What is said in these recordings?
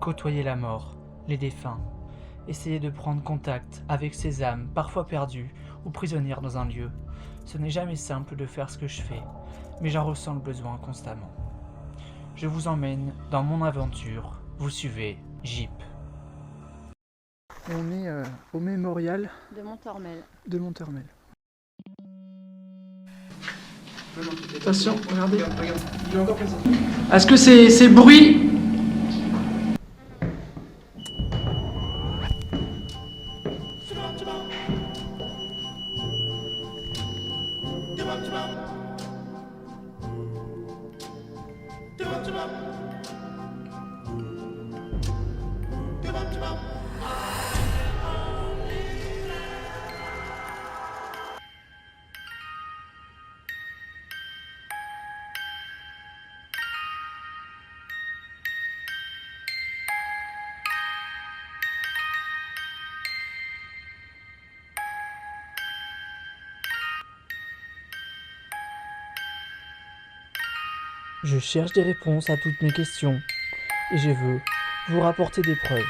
côtoyer la mort, les défunts, essayer de prendre contact avec ces âmes parfois perdues ou prisonnières dans un lieu. Ce n'est jamais simple de faire ce que je fais, mais j'en ressens le besoin constamment. Je vous emmène dans mon aventure, vous suivez, Jeep. On est au mémorial de Montormel. Attention, regardez. Est-ce que ces bruits... Je cherche des réponses à toutes mes questions et je veux vous rapporter des preuves.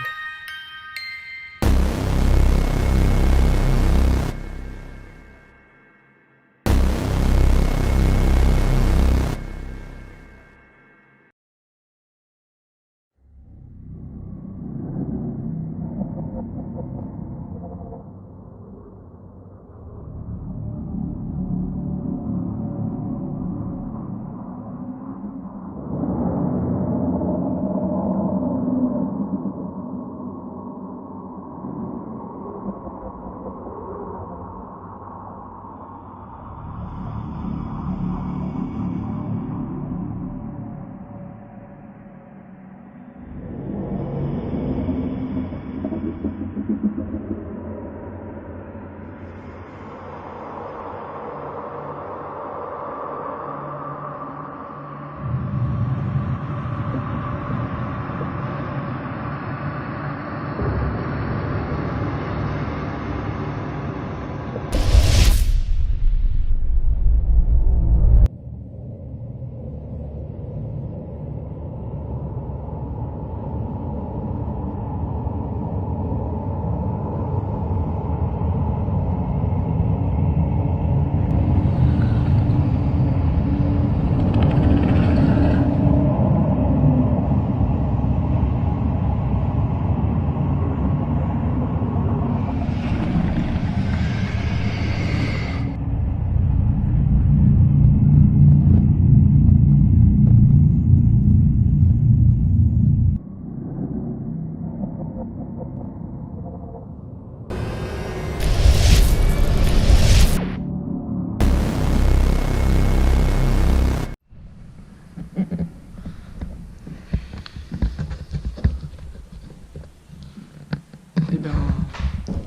Eh bien,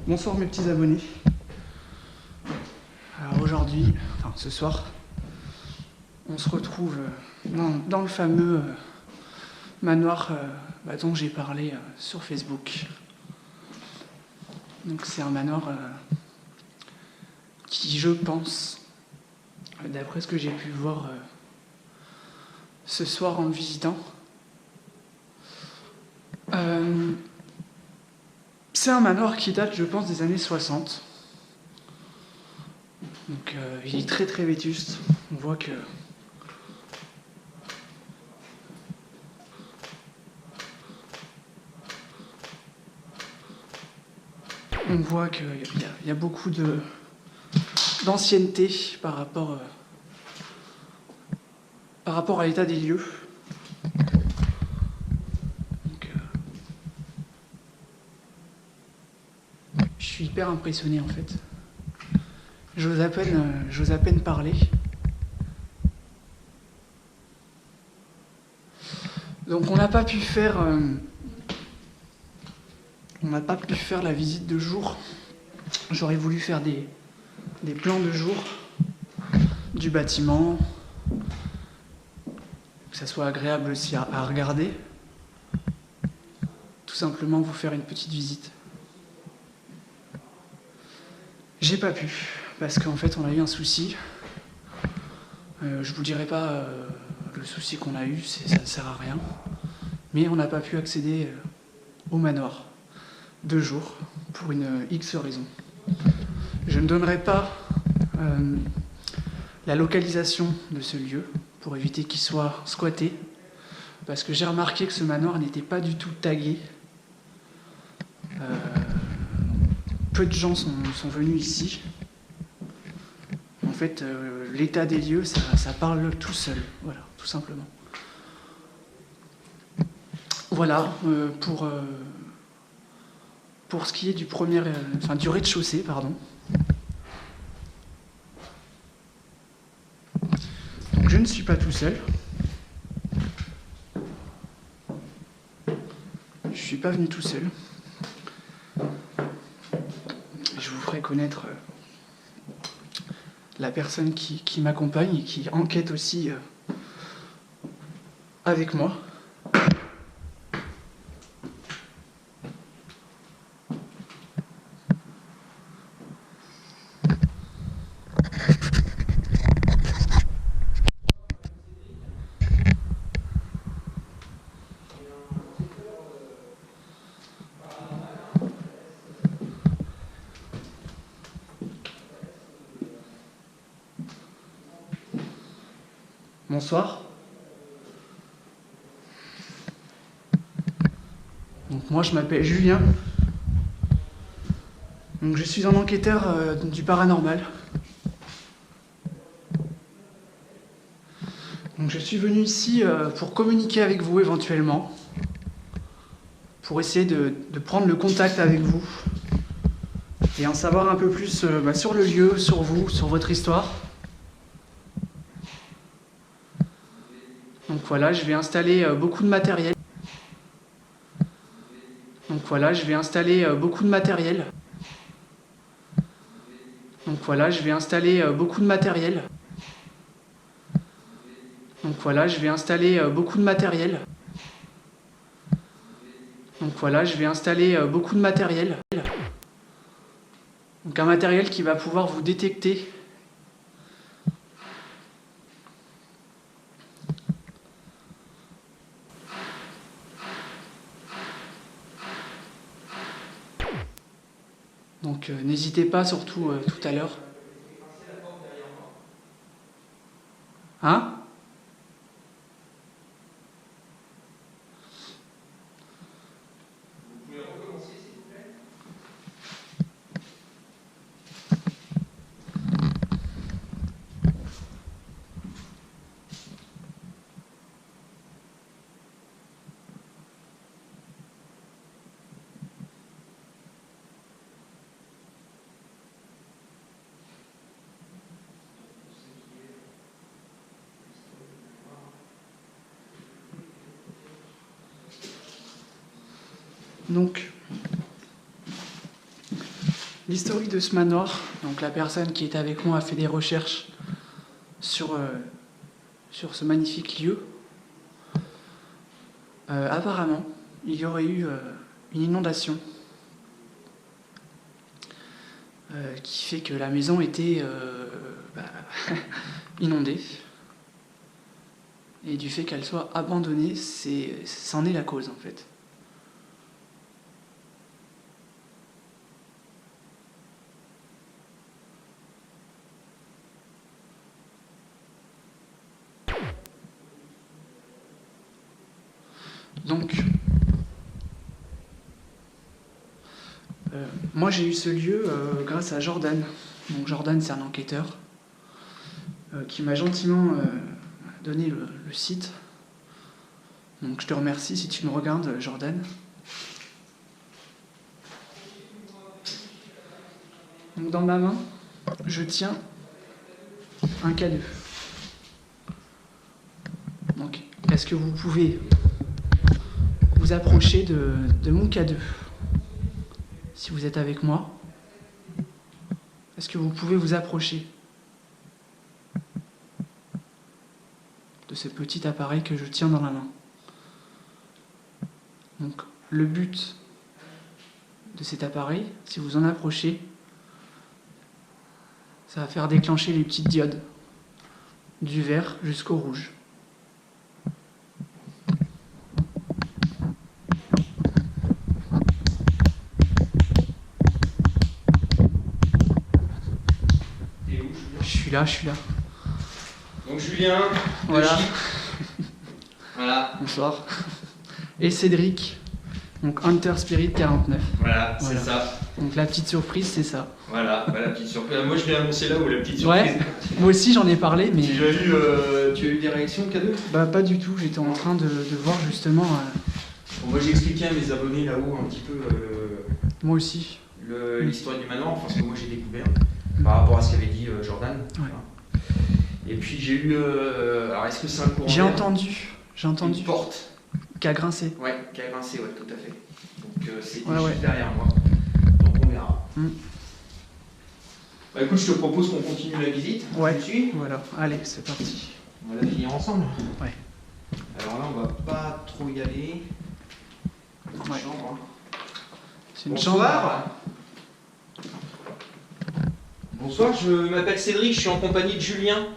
bonsoir mes petits abonnés. Alors aujourd'hui, enfin ce soir, on se retrouve dans le fameux manoir dont j'ai parlé sur Facebook. Donc c'est un manoir qui, je pense, d'après ce que j'ai pu voir ce soir en le visitant, c'est un manoir qui date, je pense, des années 60. Donc il est très très vétuste. On voit que qu'il y a beaucoup d'ancienneté par rapport à l'état des lieux. Donc, je suis hyper impressionné en fait. J'ose à peine parler. Donc on n'a pas pu faire la visite de jour. J'aurais voulu faire des plans de jour du bâtiment, que ça soit agréable aussi à regarder. Tout simplement vous faire une petite visite. J'ai pas pu, parce qu'en fait on a eu un souci. Je vous dirai pas le souci qu'on a eu, ça ne sert à rien. Mais on n'a pas pu accéder au manoir 2 jours pour une X raison. Je ne donnerai pas la localisation de ce lieu pour éviter qu'il soit squatté, parce que j'ai remarqué que ce manoir n'était pas du tout tagué. Peu de gens sont venus ici. En fait, l'état des lieux, ça parle tout seul, voilà, tout simplement. Voilà, pour ce qui est du du rez-de-chaussée, pardon. Donc je ne suis pas tout seul. Je ne suis pas venu tout seul. Je vous ferai connaître la personne qui m'accompagne et qui enquête aussi avec moi. Bonsoir. Donc moi je m'appelle Julien. Donc je suis un enquêteur du paranormal. Donc je suis venu ici pour communiquer avec vous éventuellement, pour essayer de prendre le contact avec vous et en savoir un peu plus sur le lieu, sur vous, sur votre histoire. Donc voilà, je vais installer beaucoup de matériel. Donc voilà, je vais installer beaucoup de matériel. Donc voilà, je vais installer beaucoup de matériel. Donc voilà, je vais installer beaucoup de matériel. Donc voilà, je vais installer beaucoup de matériel. Donc un matériel qui va pouvoir vous détecter. Donc n'hésitez pas surtout tout à l'heure. Hein ? Donc, l'historique de ce manoir, donc la personne qui est avec moi a fait des recherches sur ce magnifique lieu. Apparemment, il y aurait eu une inondation qui fait que la maison était inondée. Et du fait qu'elle soit abandonnée, c'en est la cause en fait. Donc, moi j'ai eu ce lieu grâce à Jordan. Donc Jordan, c'est un enquêteur qui m'a gentiment donné le site. Donc je te remercie si tu me regardes, Jordan. Donc dans ma main, je tiens un cadeau. Donc, est-ce que vous pouvez vous approcher de mon cadeau? Si vous êtes avec moi, est-ce que vous pouvez vous approcher de ce petit appareil que je tiens dans la main? Donc, le but de cet appareil, si vous en approchez, ça va faire déclencher les petites diodes du vert jusqu'au rouge. suis là, je suis là. Donc Julien, Voilà. Voilà. Bonsoir. Et Cédric, donc Hunter Spirit 49. Voilà, c'est Voilà. ça. Donc la petite surprise, c'est ça. Voilà, bah, la petite surprise. Moi je l'ai annoncé là où la petite surprise. Ouais, moi aussi j'en ai parlé, mais Tu as eu des réactions cadeaux? bah pas du tout. J'étais en train de voir justement. Bon, moi j'ai expliqué à mes abonnés là-haut un petit peu Moi aussi. l'histoire du manoir, parce que moi j'ai découvert par rapport à ce qu'avait dit Jordan. Ouais. Voilà. Et puis j'ai eu. Alors est-ce que c'est un courant J'ai d'air entendu Une porte. qui a grincé. Ouais, qui a grincé, ouais, tout à fait. Donc c'était Ouais, juste ouais. derrière moi. Donc on verra. Mm. Bah écoute, je te propose qu'on continue la visite. Ouais. Tu me suis? Voilà, allez, c'est parti. On va la finir ensemble. Ouais. Alors là, on va pas trop y aller. Une Ouais. chambre. C'est une Bonsoir. Bonsoir, je m'appelle Cédric, je suis en compagnie de Julien.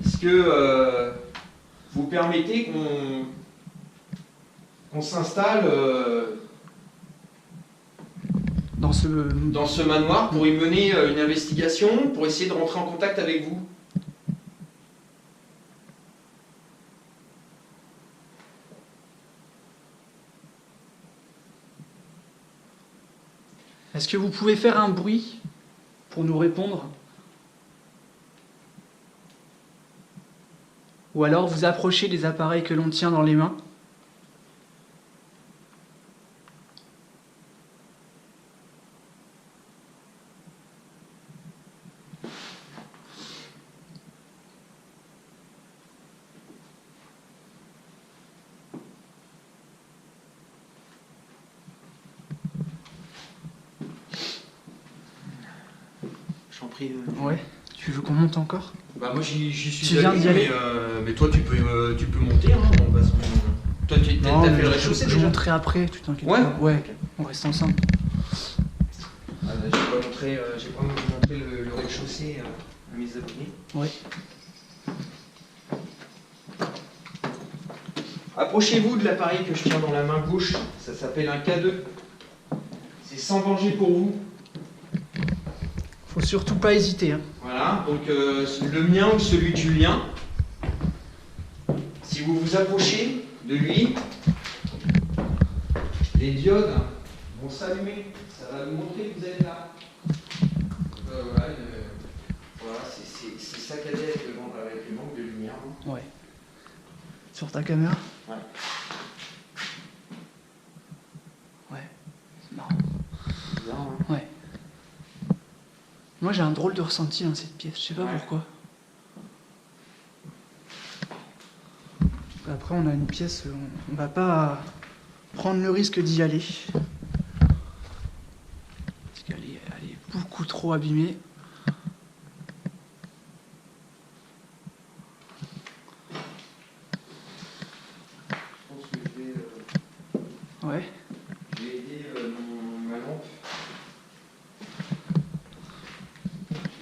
Est-ce que vous permettez qu'on s'installe Dans ce. dans ce manoir pour y mener une investigation, pour essayer de rentrer en contact avec vous? Est-ce que vous pouvez faire un bruit pour nous répondre? Ou alors vous approchez des appareils que l'on tient dans les mains? J'en prie. Ouais. Tu veux qu'on monte encore? Bah moi j'y suis Tu viens allé, d'y aller? mais toi tu peux monter, hein, Toi tu Non, as mais fait le rez-de-chaussée je déjà? monterai après, tu t'inquiètes Ouais. pas. Ouais, on reste ensemble. J'ai pas montré le rez-de-chaussée à mes abonnés. Ouais. Approchez-vous de l'appareil que je tiens dans la main gauche, ça s'appelle un K2. C'est sans danger pour vous. Faut surtout pas hésiter. Hein. Voilà, donc le mien ou celui de Julien. Si vous vous approchez de lui, les diodes vont s'allumer. Ça va nous montrer que vous êtes là. Voilà, c'est saccadé avec le manque de lumière. Hein. Ouais. Sur ta caméra? Ouais. Ouais. C'est marrant. Bizarre, hein. Ouais. Moi j'ai un drôle de ressenti dans cette pièce, je sais pas Ouais. pourquoi. Après on a une pièce, on va pas prendre le risque d'y aller. Parce qu'elle est beaucoup trop abîmée. Je pense que je vais Ouais. aider ma lampe.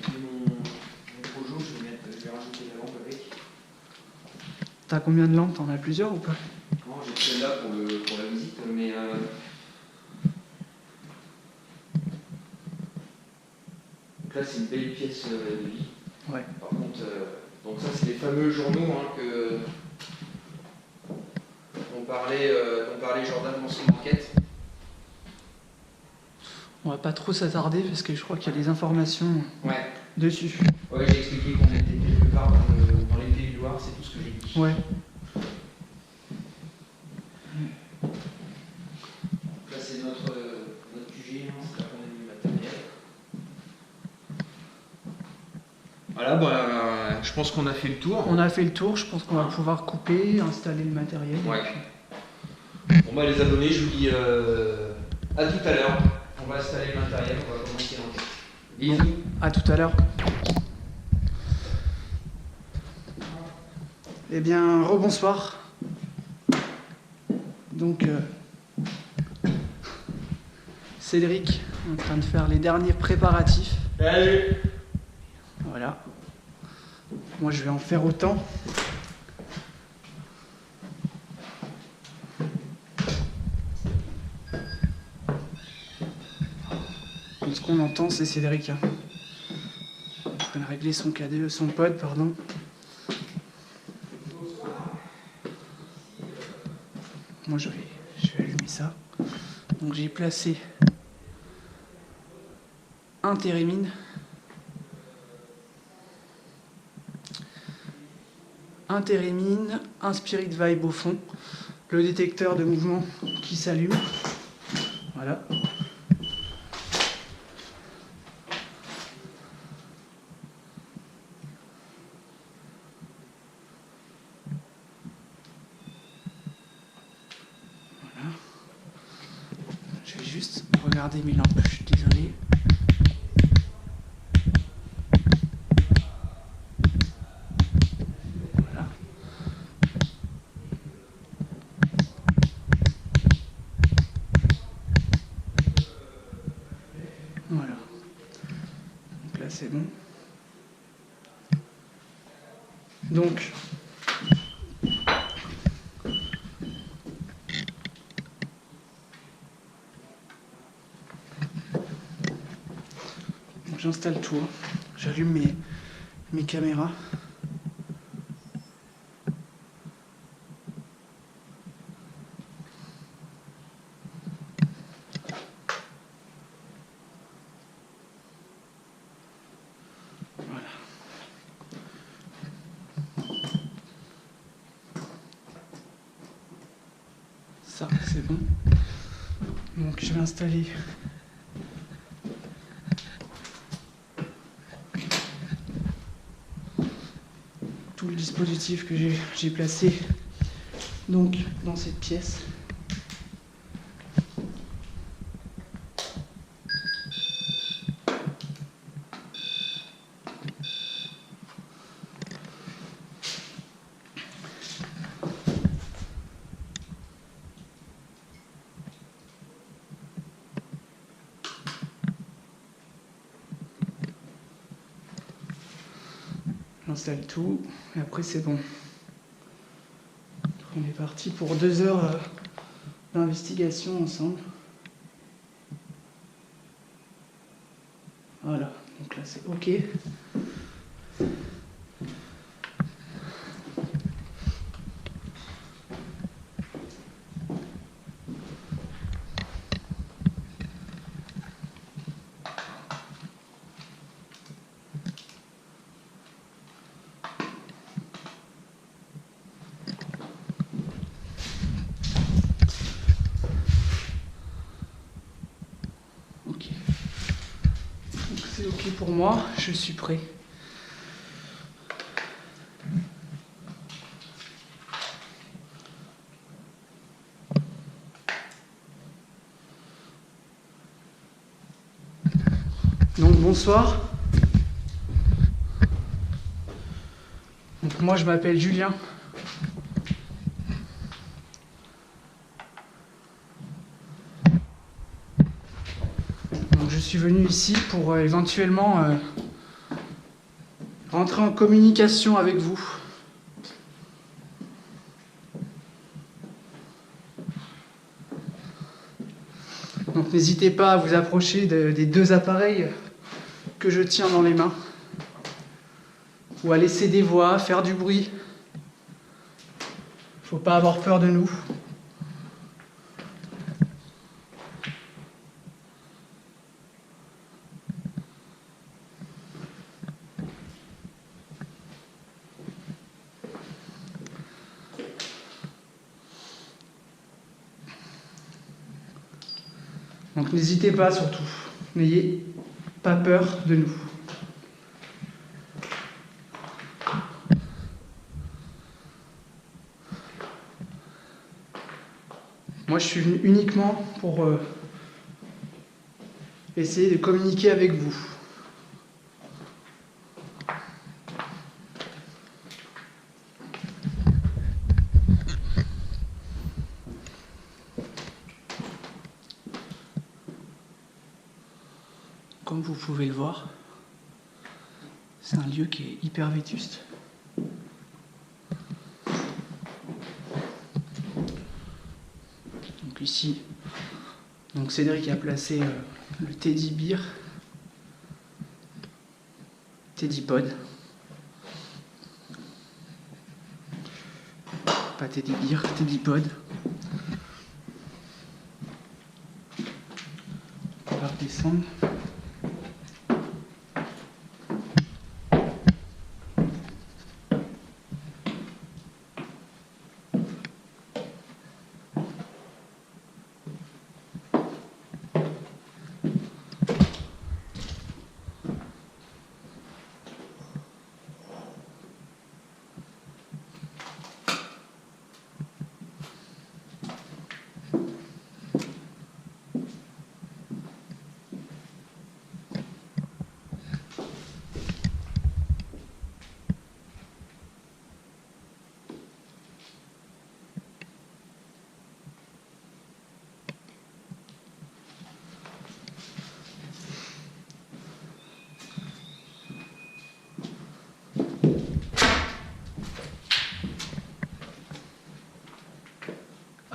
Je vais mon projo, je vais rajouter la lampe avec. T'as combien de lampes? T'en as plusieurs ou pas? Non, j'ai celle-là pour la visite, mais donc là c'est une belle pièce de vie. Ouais. Par contre, donc ça c'est les fameux journaux hein, dont parlait Jordan dans son enquête. On va pas trop s'attarder parce que je crois qu'il y a des informations Ouais. dessus. Ouais, j'ai expliqué qu'on était quelque part dans les Pays du Loir, c'est tout ce que j'ai dit. Ouais. Là c'est notre QG, hein, c'est là qu'on a mis le matériel. Voilà, bah, je pense qu'on a fait le tour. On a fait le tour, je pense qu'on va pouvoir couper, installer le matériel. Ouais. Bon bah les abonnés, je vous dis à tout à l'heure. On va installer le matériel, on va commencer l'enquête. Bisous. À tout à l'heure. Eh bien, rebonsoir. Donc, Cédric est en train de faire les derniers préparatifs. Salut. Voilà. Moi, je vais en faire autant. qu'on entend, c'est Cédric. Hein. En train de régler son pod, pardon. Moi, je vais allumer ça. Donc, j'ai placé un Térémine, un Spirit Vibe au fond, le détecteur de mouvement qui s'allume. Voilà. Voilà. Je vais juste regarder mes lampes, je suis désolé. Voilà. Donc là c'est bon. Donc j'installe tout. Hein. J'allume mes caméras. Ça, c'est bon. Donc je vais installer tout le dispositif que j'ai placé donc dans cette pièce. J'installe tout et après c'est bon. On est parti pour 2 heures d'investigation ensemble. Voilà, donc là c'est OK. C'est OK pour moi, je suis prêt. Donc bonsoir. Donc moi je m'appelle Julien. Je suis venu ici pour éventuellement rentrer en communication avec vous. Donc n'hésitez pas à vous approcher des 2 appareils que je tiens dans les mains, ou à laisser des voix, faire du bruit. Faut pas avoir peur de nous. Donc n'hésitez pas surtout, n'ayez pas peur de nous. Moi je suis venu uniquement pour essayer de communiquer avec vous. Comme vous pouvez le voir, c'est un lieu qui est hyper vétuste. Donc ici, Cédric a placé le Teddy Beer Teddypod. Pas Teddy Bear, Teddypod. On va redescendre.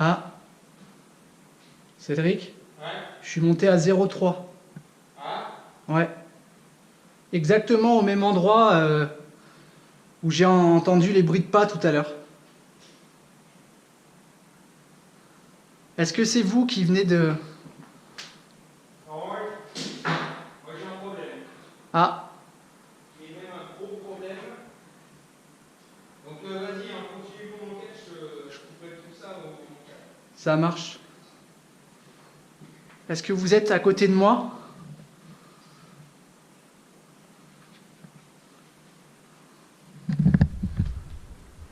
Ah, Cédric? Ouais. Je suis monté à 0,3. Ah. Ouais. Exactement au même endroit où j'ai entendu les bruits de pas tout à l'heure. Est-ce que c'est vous qui venez de... Moi j'ai un problème. Ah, Et même un gros problème. Donc vas-y, continue ton enquête, je couperai tout ça au montage. ça marche. Est-ce que vous êtes à côté de moi?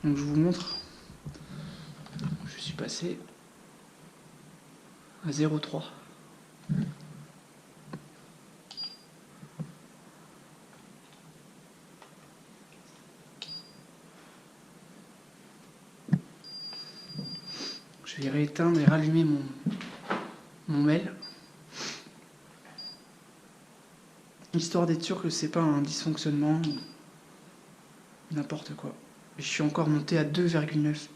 Donc je vous montre. Je suis passé à 0,3. Je vais rééteindre et rallumer mon mail. Histoire d'être sûr que c'est pas un dysfonctionnement ou n'importe quoi. Et je suis encore monté à 2,9.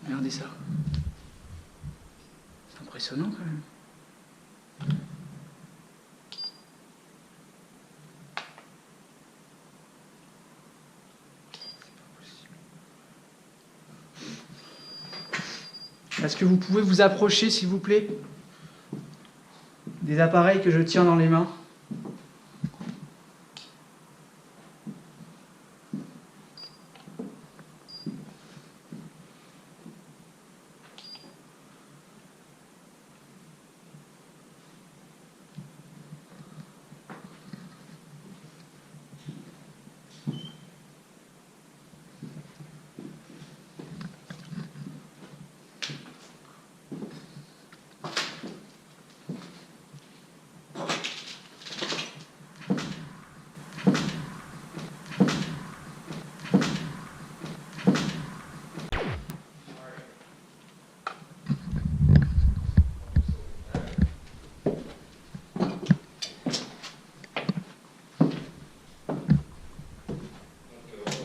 Regardez ça. C'est impressionnant quand même. Est-ce que vous pouvez vous approcher, s'il vous plaît, des appareils que je tiens dans les mains?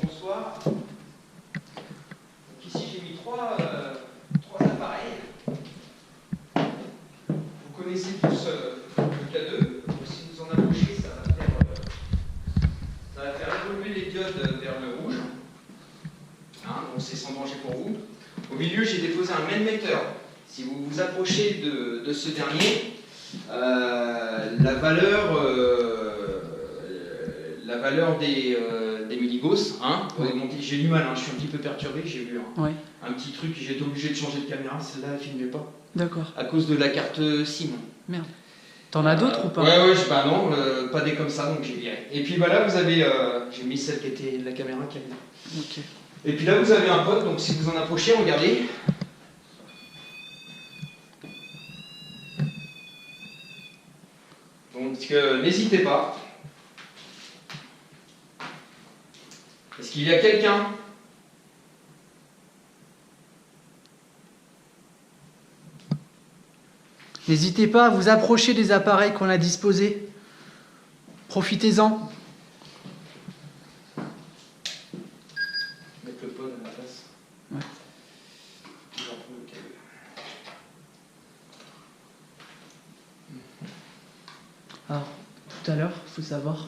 Bonsoir. Donc ici j'ai mis trois appareils. Vous connaissez tous le K2. Donc si vous en approchez, ça va faire évoluer les diodes vers le rouge. Hein, donc c'est sans danger pour vous. Au milieu, j'ai déposé un main meter. Si vous vous approchez de ce dernier, la valeur des milligauss, hein, Ouais. j'ai du mal, hein, je suis un petit peu perturbé, j'ai vu Ouais, un petit truc, j'ai été obligé de changer de caméra, celle-là elle filmait pas, d'accord. à cause de la carte SIM. Merde. T'en as d'autres ou pas? Ouais, bah non, pas des comme ça, donc j'ai viré. Et puis bah là, vous avez, j'ai mis celle qui était la caméra qui avait là. Ok. Et puis là, vous avez un pote, donc si vous en approchez, regardez. Donc n'hésitez pas. Est-ce qu'il y a quelqu'un? N'hésitez pas à vous approcher des appareils qu'on a disposés. Profitez-en. Mettre le pod à la place. Ouais. J'en trouve le câble. savoir.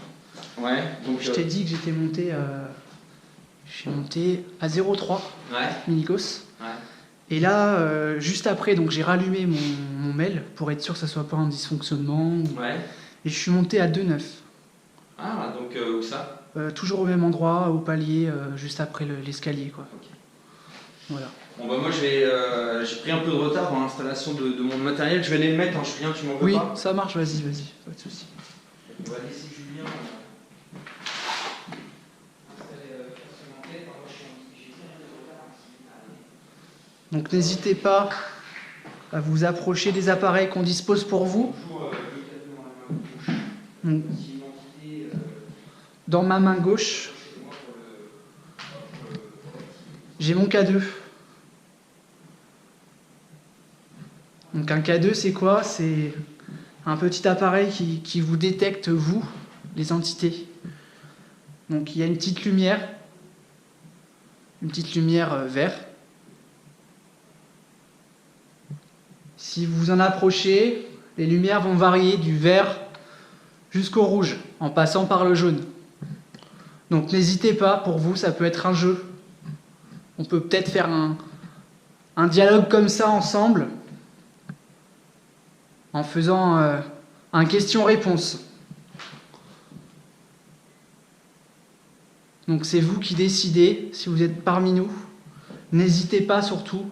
Ouais, donc. Je t'ai dit que j'étais monté, je suis monté à 0,3 Ouais, millicos. ouais. Et là, juste après, donc j'ai rallumé mon mail pour être sûr que ça soit pas un dysfonctionnement. Ouais. Et je suis monté à 2,9. Ah, donc où ça? Toujours au même endroit, au palier, juste après l'escalier, quoi. Ok. Voilà. Bon bah moi j'ai pris un peu de retard dans l'installation de mon matériel, je vais aller le mettre, hein, Julien, tu m'en veux Oui, pas? ça marche, vas-y, pas de soucis. On va laisser Julien installer l'instrumenté. Moi j'ai pris un peu de retard. Donc n'hésitez pas à vous approcher des appareils qu'on dispose pour vous. Toujours le cadeau dans la main gauche. Donc, Si une entité, dans ma main gauche, moi pour le j'ai mon K2. Donc un K2, c'est quoi? C'est un petit appareil qui vous détecte, vous, les entités. Donc il y a une petite lumière vert. Si vous en approchez, les lumières vont varier du vert jusqu'au rouge, en passant par le jaune. Donc n'hésitez pas, pour vous, ça peut être un jeu. On peut peut-être faire un dialogue comme ça ensemble, en faisant un question-réponse. Donc c'est vous qui décidez, si vous êtes parmi nous. N'hésitez pas surtout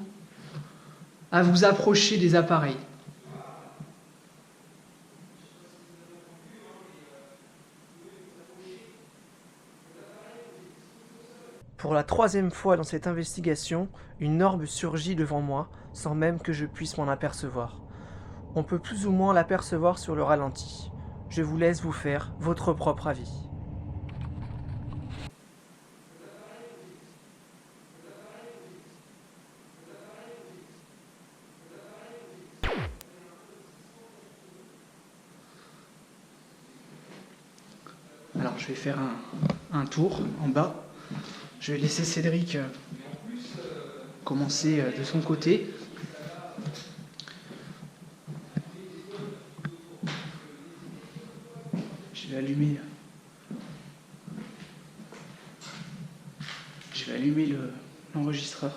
à vous approcher des appareils. Pour la 3e fois dans cette investigation, une orbe surgit devant moi, sans même que je puisse m'en apercevoir. On peut plus ou moins l'apercevoir sur le ralenti. Je vous laisse vous faire votre propre avis. Alors je vais faire un tour en bas. Je vais laisser Cédric commencer de son côté. Je vais allumer l'enregistreur.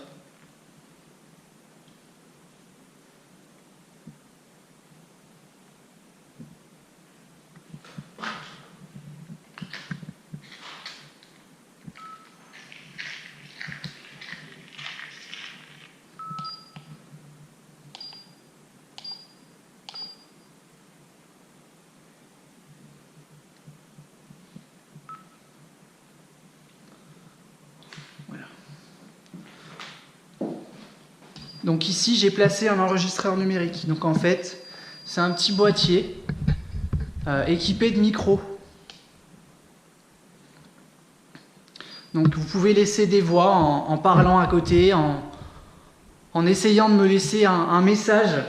Donc ici, j'ai placé un enregistreur numérique. Donc en fait, c'est un petit boîtier équipé de micros. Donc vous pouvez laisser des voix en parlant à côté, en essayant de me laisser un message.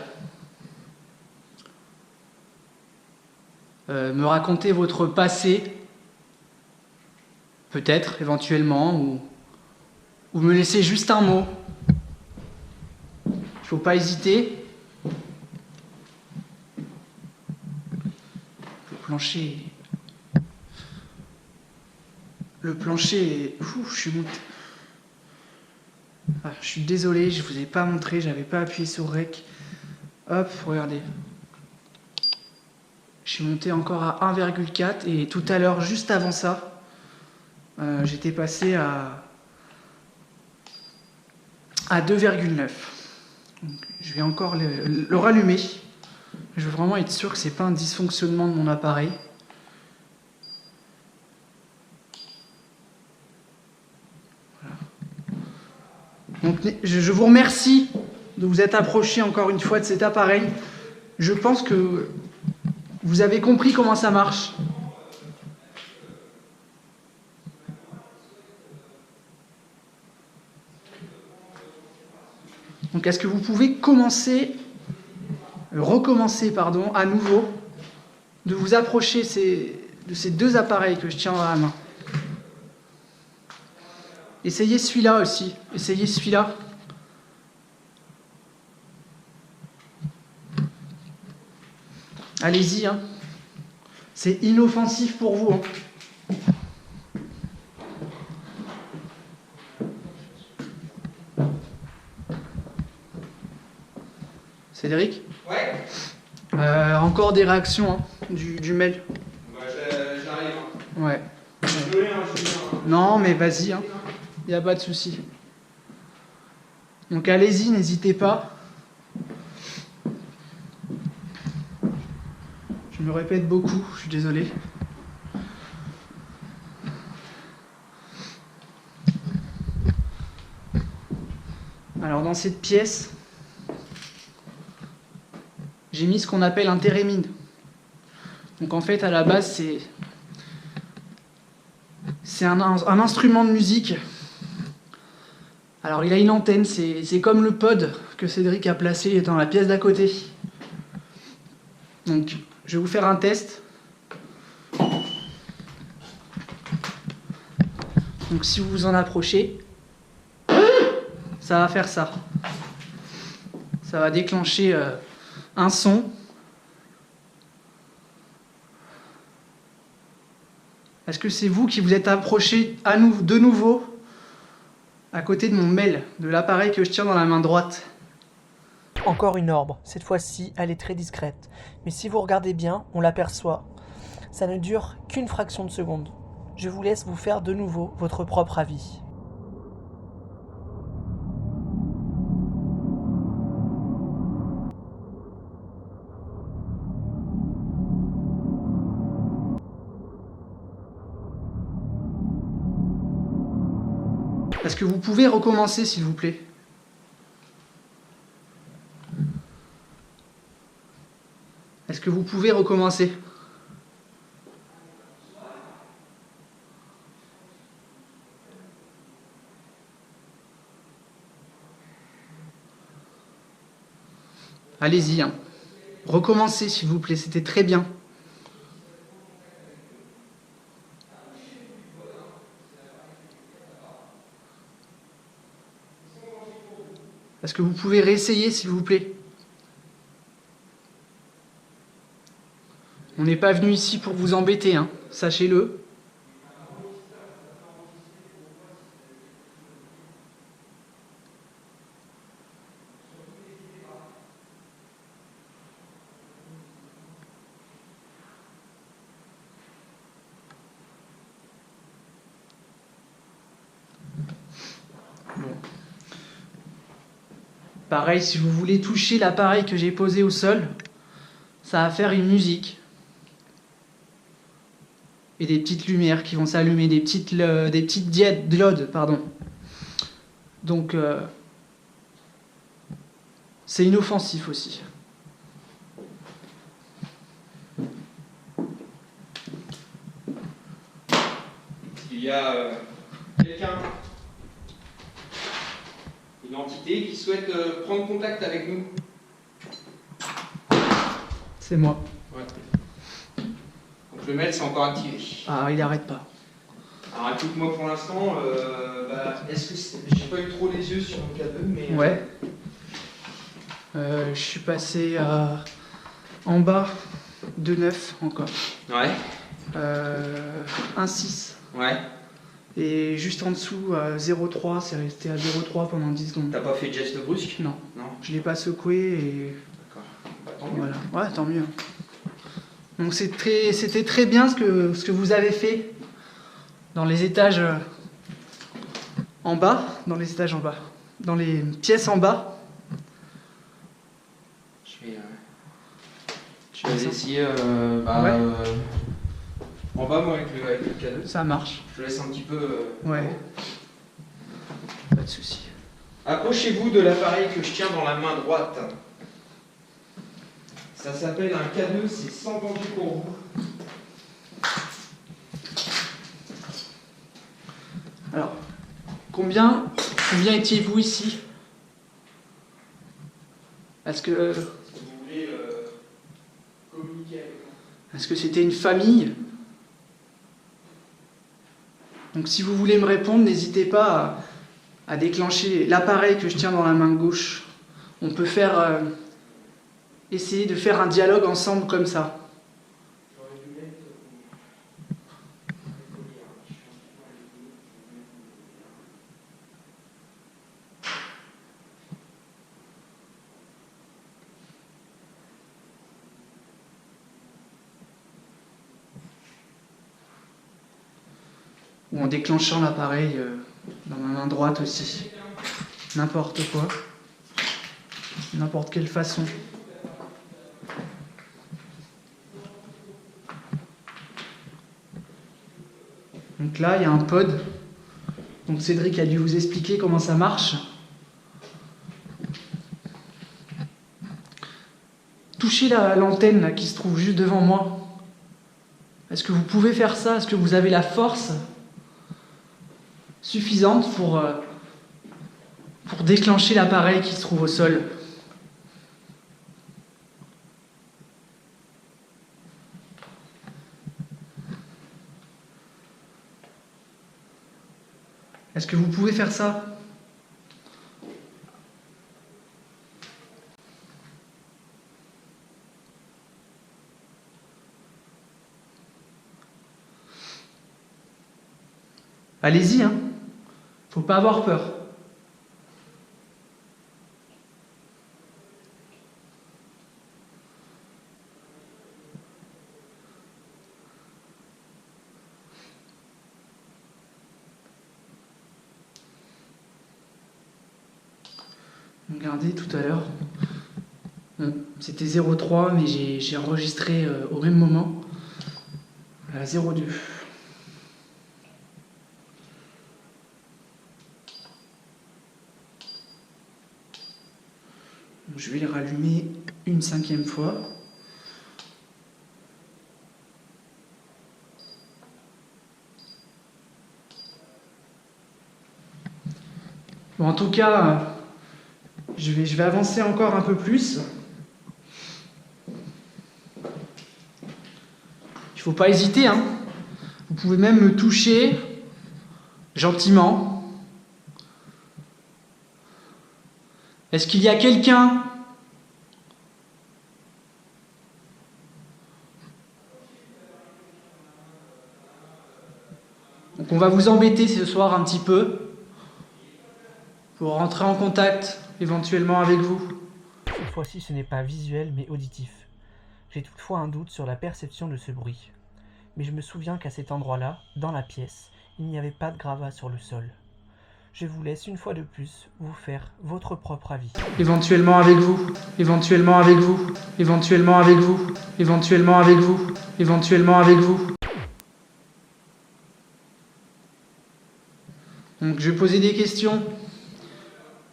Me raconter votre passé, peut-être, éventuellement, ou me laisser juste un mot. Il ne faut pas hésiter. Le plancher est... je suis monté. Ah, je suis désolé, je ne vous ai pas montré, j'avais pas appuyé sur REC. Hop, regardez. Je suis monté encore à 1,4 et tout à l'heure, juste avant ça, j'étais passé à 2,9. Je vais encore le rallumer. Je veux vraiment être sûr que c'est pas un dysfonctionnement de mon appareil. Voilà. Donc, je vous remercie de vous être approché encore une fois de cet appareil. Je pense que vous avez compris comment ça marche. Donc est-ce que vous pouvez recommencer à nouveau, de vous approcher de ces deux appareils que je tiens dans la main. Essayez celui-là aussi, essayez celui-là. Allez-y, hein. C'est inoffensif pour vous. Hein. Cédric ? Ouais. Encore des réactions hein, du mail. Bah, j'arrive. Ouais. Désolé, Julien. Non, mais vas-y, hein. Y a pas de souci. Donc allez-y, n'hésitez pas. Je me répète beaucoup, je suis désolé. Alors dans cette pièce, j'ai mis ce qu'on appelle un thérémine. Donc en fait, à la base, c'est un instrument de musique. Alors il a une antenne, c'est comme le pod que Cédric a placé dans la pièce d'à côté. Donc je vais vous faire un test. Donc si vous vous en approchez, ça va faire ça. Ça va déclencher un son. Est-ce que c'est vous qui vous êtes approché de nouveau à côté de mon mail, de l'appareil que je tiens dans la main droite? Encore une orbe. Cette fois-ci, elle est très discrète. Mais si vous regardez bien, on l'aperçoit. Ça ne dure qu'une fraction de seconde. Je vous laisse vous faire de nouveau votre propre avis. Est-ce que vous pouvez recommencer, s'il vous plaît? Est-ce que vous pouvez recommencer? Allez-y, hein. Recommencez, s'il vous plaît, c'était très bien. Est-ce que vous pouvez réessayer, s'il vous plaît? On n'est pas venu ici pour vous embêter, hein, sachez-le. Bon. Pareil, si vous voulez toucher l'appareil que j'ai posé au sol, ça va faire une musique. Et des petites lumières qui vont s'allumer, des petites diodes, pardon. Donc, c'est inoffensif aussi. Il y a quelqu'un, une entité qui souhaite prendre contact avec nous. C'est moi. Ouais. Donc le mail c'est encore activé. Ah, il arrête pas. Alors écoute-moi pour l'instant, est-ce que j'ai pas eu trop les yeux sur mon K2, mais... Ouais. Je suis passé en bas de 9 encore. Ouais. 1,6. Ouais. Et juste en dessous, 0,3, c'est resté à 0,3 pendant 10 secondes. T'as pas fait de geste brusque? Non. Non. Je l'ai pas secoué et... D'accord. Bah, tant mieux. Voilà. Ouais, tant mieux. Donc c'était très bien ce que vous avez fait dans les étages en bas, dans les pièces en bas. Je vais essayer en bas moi avec le K2. Ça marche. Je laisse un petit peu... Ouais. Pas de souci. Approchez-vous de l'appareil que je tiens dans la main droite. Ça s'appelle un K2, c'est sans danger pour vous. Alors, combien étiez-vous ici? Est-ce que... Si vous voulez communiquer avec moi. Est-ce que c'était une famille? Donc si vous voulez me répondre, n'hésitez pas à déclencher l'appareil que je tiens dans la main gauche. On peut essayer de faire un dialogue ensemble comme ça. ou en déclenchant l'appareil dans ma main droite aussi. N'importe quoi, n'importe quelle façon. Donc là, il y a un pod. Donc Cédric a dû vous expliquer comment ça marche. Touchez l'antenne qui se trouve juste devant moi. Est-ce que vous pouvez faire ça? Est-ce que vous avez la force suffisante pour déclencher l'appareil qui se trouve au sol? Est-ce que vous pouvez faire ça? Allez-y, hein. Faut pas avoir peur. Regardez tout à l'heure. C'était 0,3, mais j'ai enregistré au même moment. À 0,2. Je vais les rallumer une 5e fois. Bon, en tout cas, je vais avancer encore un peu plus. Il ne faut pas hésiter, hein. Vous pouvez même me toucher gentiment. Est-ce qu'il y a quelqu'un ? Donc on va vous embêter ce soir un petit peu pour rentrer en contact éventuellement avec vous. Cette fois-ci, ce n'est pas visuel mais auditif. J'ai toutefois un doute sur la perception de ce bruit. Mais je me souviens qu'à cet endroit-là, dans la pièce, il n'y avait pas de gravat sur le sol. Je vous laisse une fois de plus vous faire votre propre avis. Éventuellement avec vous, éventuellement avec vous, éventuellement avec vous, éventuellement avec vous, éventuellement avec vous. Donc je vais poser des questions.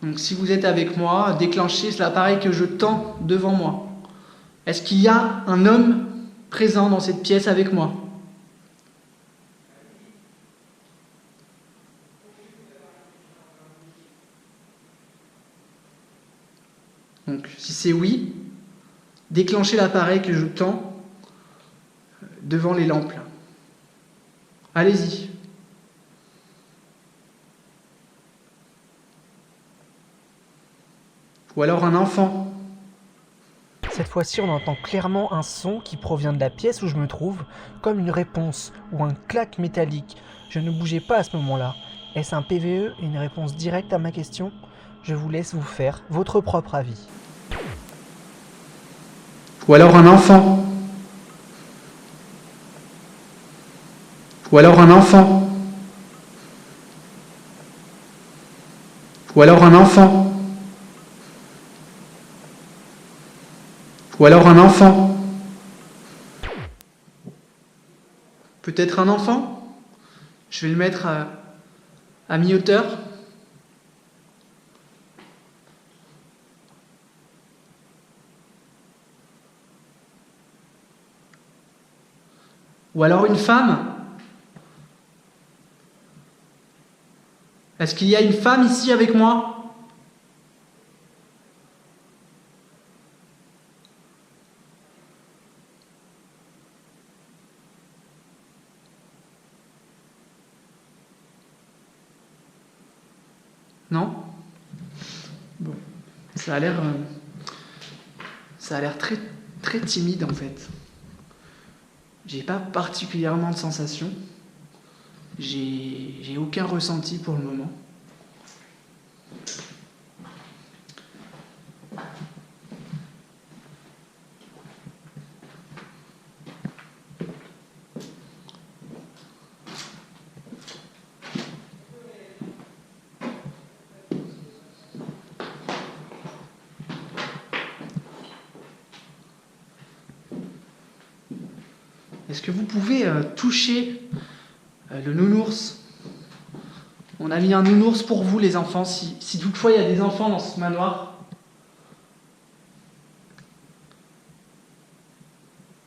Donc si vous êtes avec moi, déclenchez l'appareil que je tends devant moi. Est-ce qu'il y a un homme présent dans cette pièce avec moi ? Donc si c'est oui, déclenchez l'appareil que je tends devant les lampes. Là. Allez-y. Ou alors un enfant. Cette fois-ci, on entend clairement un son qui provient de la pièce où je me trouve, comme une réponse ou un claque métallique. Je ne bougeais pas à ce moment-là. Est-ce un PVE et une réponse directe à ma question ? Je vous laisse vous faire votre propre avis. Ou alors un enfant. Ou alors un enfant. Ou alors un enfant. Ou alors un enfant. Peut-être un enfant. Je vais le mettre à mi-hauteur. Ou alors une femme. Est-ce qu'il y a une femme ici avec moi ? Non ? Bon, ça a l'air très très timide en fait. J'ai pas particulièrement de sensation. J'ai aucun ressenti pour le moment. Est-ce que vous pouvez toucher le nounours? On a mis un nounours pour vous, les enfants, si toutefois il y a des enfants dans ce manoir.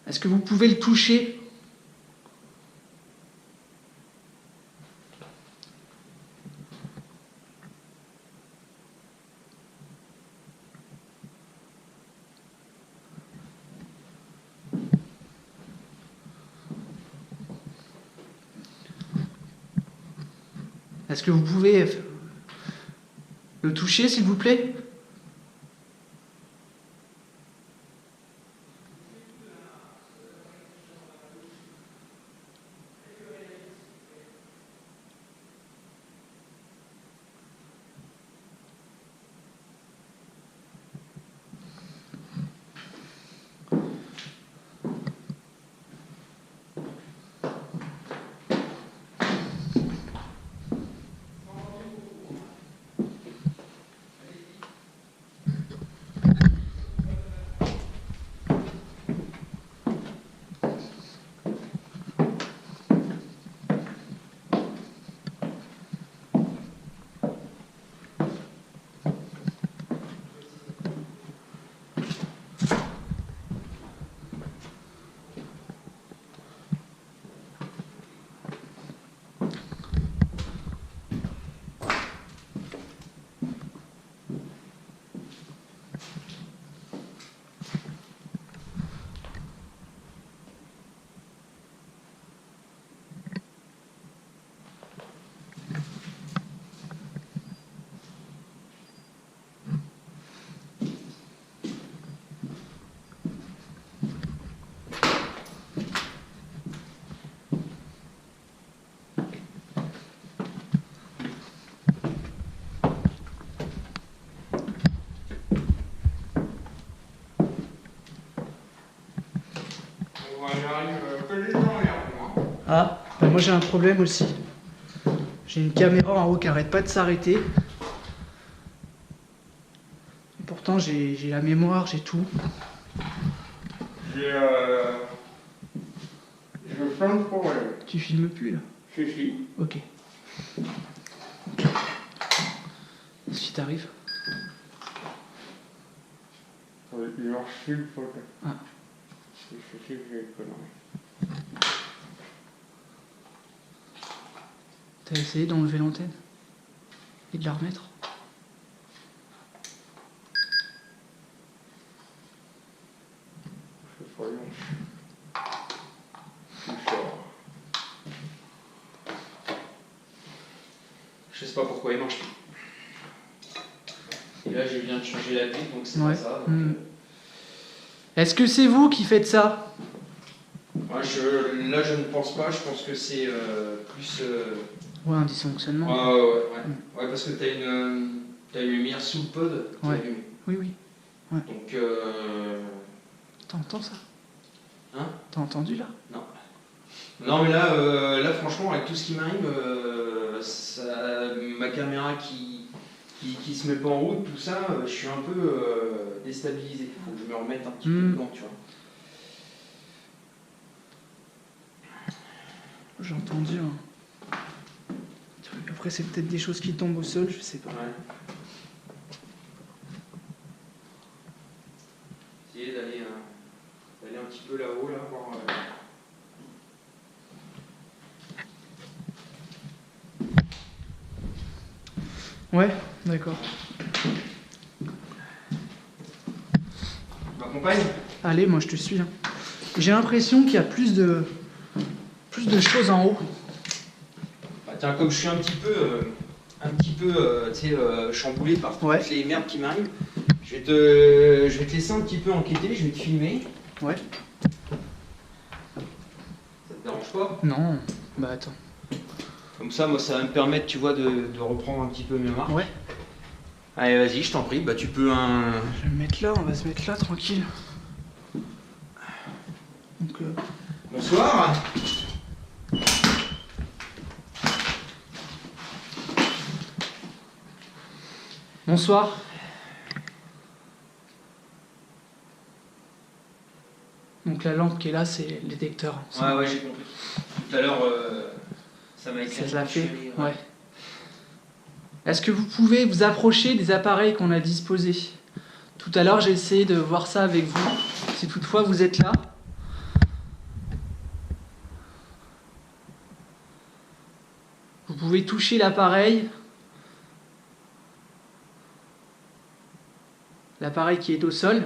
Est-ce que vous pouvez le toucher? Est-ce que vous pouvez le toucher, s'il vous plaît? Ah, ben moi j'ai un problème aussi. J'ai une caméra en haut qui arrête pas de s'arrêter. Et pourtant j'ai la mémoire, j'ai tout. J'ai plein de problèmes. Tu filmes plus là? Si. Ok. Qu'est-ce qui t'arrive? Il marche plus le photo. Ah. Je sais que j'ai des conneries. T'as essayé d'enlever l'antenne? Et de la remettre? Voyons. Il sort. Je sais pas pourquoi il marche plus. Et là, je viens de changer la pile, donc c'est Ouais. pas ça. Donc, Est-ce que c'est vous qui faites ça? là, je ne pense pas. Je pense que c'est plus. Ouais, un dysfonctionnement. Ouais, parce que t'as une lumière sous le pod qui Ouais. est allumée. Oui, oui. Donc. T'entends ça? Hein? T'as entendu là? Non, mais là, franchement, avec tout ce qui m'arrive, ma caméra qui se met pas en route, tout ça, je suis un peu déstabilisé. Il faut que je me remette un petit peu dedans, tu vois. J'ai entendu un truc. Après, c'est peut-être des choses qui tombent au sol, je sais pas. Ouais. Essayer d'aller un petit peu là-haut, là, voir. Ouais, d'accord. Tu m'accompagnes? Allez, moi je te suis. Hein. J'ai l'impression qu'il y a plus de choses en haut. Bah, tiens, comme je suis un petit peu tu sais, chamboulé par toutes les merdes qui m'arrivent, je vais te laisser un petit peu enquêter, je vais te filmer. Ouais. Ça te dérange pas? Non, bah attends. Comme ça, moi, ça va me permettre, tu vois, de reprendre un petit peu mes marques. Ouais. Allez, vas-y, je t'en prie. Bah, tu peux Je vais me mettre là, on va se mettre là, tranquille. Donc, Bonsoir. Bonsoir. Donc Donc la lampe qui est là, c'est le détecteur. Ouais, j'ai compris. Tout à l'heure, ça m'a éclairé. Ça l'a fait, chérie, ouais. Est-ce que vous pouvez vous approcher des appareils qu'on a disposés? Tout à l'heure, j'ai essayé de voir ça avec vous. Si toutefois vous êtes là. Vous pouvez toucher l'appareil. L'appareil qui est au sol.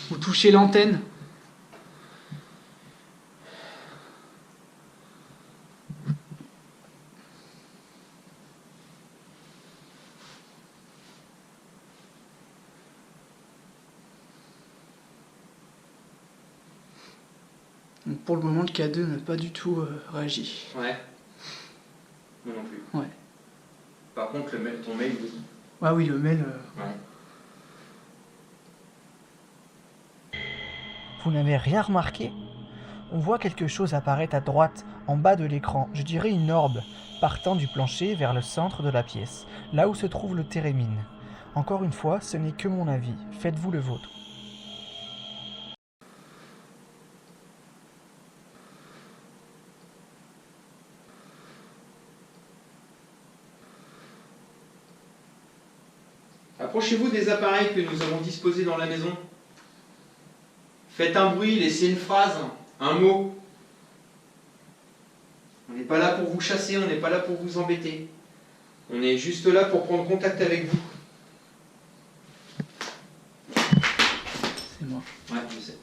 Vous touchez l'antenne. Donc pour le moment, le K2 n'a pas du tout réagi. Ouais. Moi non plus. Ouais. Par contre, ton mail, oui. Ah oui, le mail. Ouais. Vous n'avez rien remarqué? On voit quelque chose apparaître à droite, en bas de l'écran, je dirais une orbe, partant du plancher vers le centre de la pièce, là où se trouve le térémine. Encore une fois, ce n'est que mon avis, faites-vous le vôtre. Approchez-vous des appareils que nous avons disposés dans la maison. Faites un bruit, laissez une phrase, un mot. On n'est pas là pour vous chasser, on n'est pas là pour vous embêter. On est juste là pour prendre contact avec vous. C'est moi. Ouais, je sais.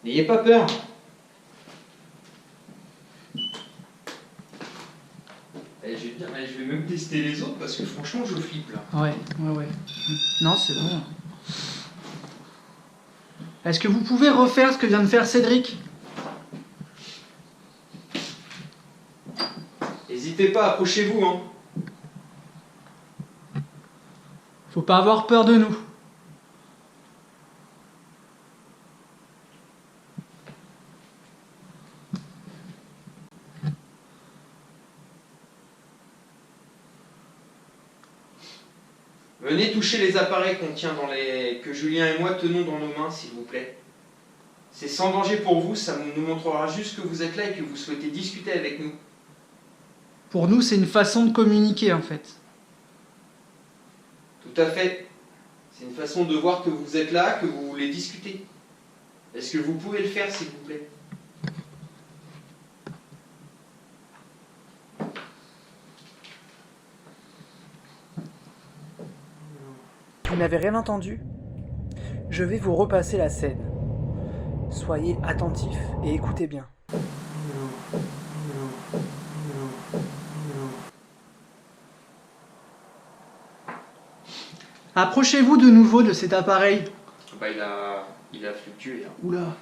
N'ayez pas peur. Je vais même tester les autres parce que franchement je flippe là. Ouais. Non, c'est bon. Est-ce que vous pouvez refaire ce que vient de faire Cédric? N'hésitez pas, approchez-vous. Hein. Faut pas avoir peur de nous. Venez toucher les appareils qu'on tient que Julien et moi tenons dans nos mains, s'il vous plaît. C'est sans danger pour vous, ça nous montrera juste que vous êtes là et que vous souhaitez discuter avec nous. Pour nous, c'est une façon de communiquer en fait. Tout à fait. C'est une façon de voir que vous êtes là, que vous voulez discuter. Est-ce que vous pouvez le faire, s'il vous plaît? Vous n'avez rien entendu? Je vais vous repasser la scène. Soyez attentifs et écoutez bien. Approchez-vous de nouveau de cet appareil. Bah, il a fluctué. Hein. Oula.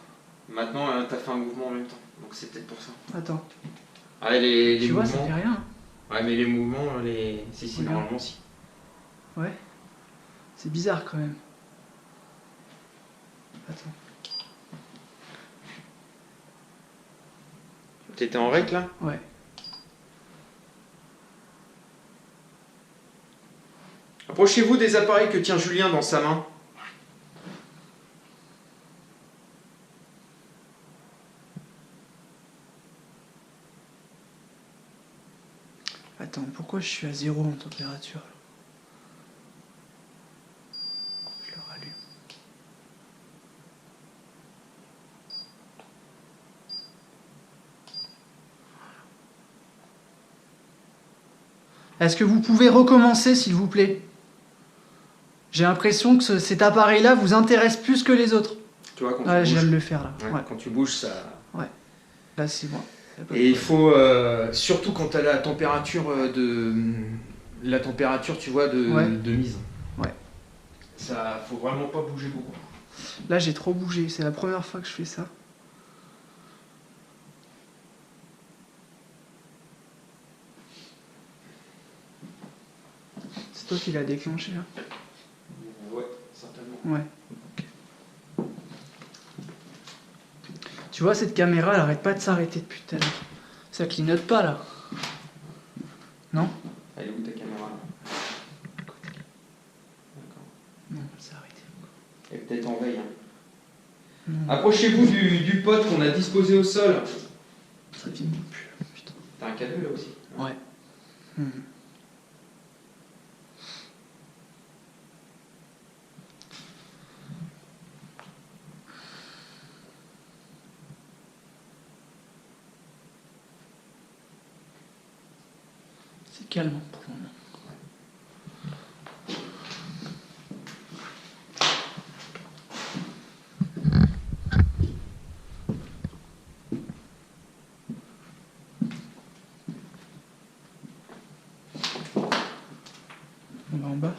Maintenant, t'as fait un mouvement en même temps. Donc c'est peut-être pour ça. Attends. Ah, les Tu vois, mouvements... ça fait rien. Ouais, mais les mouvements, Si, Regarde. normalement, si. Ouais. C'est bizarre quand même. Attends. T'étais en règle, là? Ouais. Approchez-vous des appareils que tient Julien dans sa main. Attends, pourquoi je suis à 0 en température là? Je le rallume. Est-ce que vous pouvez recommencer, s'il vous plaît? J'ai l'impression que cet appareil-là vous intéresse plus que les autres. Tu vois, quand Ouais, tu je viens bouges. de le faire là. Ouais, Ouais. quand tu bouges, ça... Là, c'est bon. Y a pas de Et il problème. faut, surtout quand tu as la température tu vois, Ouais. de mise. Ouais. Ça, faut vraiment pas bouger beaucoup. Là, j'ai trop bougé. C'est la première fois que je fais ça. C'est toi qui l'as déclenché, là? Ouais, certainement. Ouais. Ok. Tu vois, cette caméra, elle arrête pas de s'arrêter depuis tout à l'heure. Ça clignote pas, là. Non? Elle est où ta caméra? peut-être en veille. Approchez-vous du pot qu'on a disposé au sol. Ça filme plus. Putain. T'as un cadeau là aussi. Ouais. C'est calme pour le moment. On va en bas.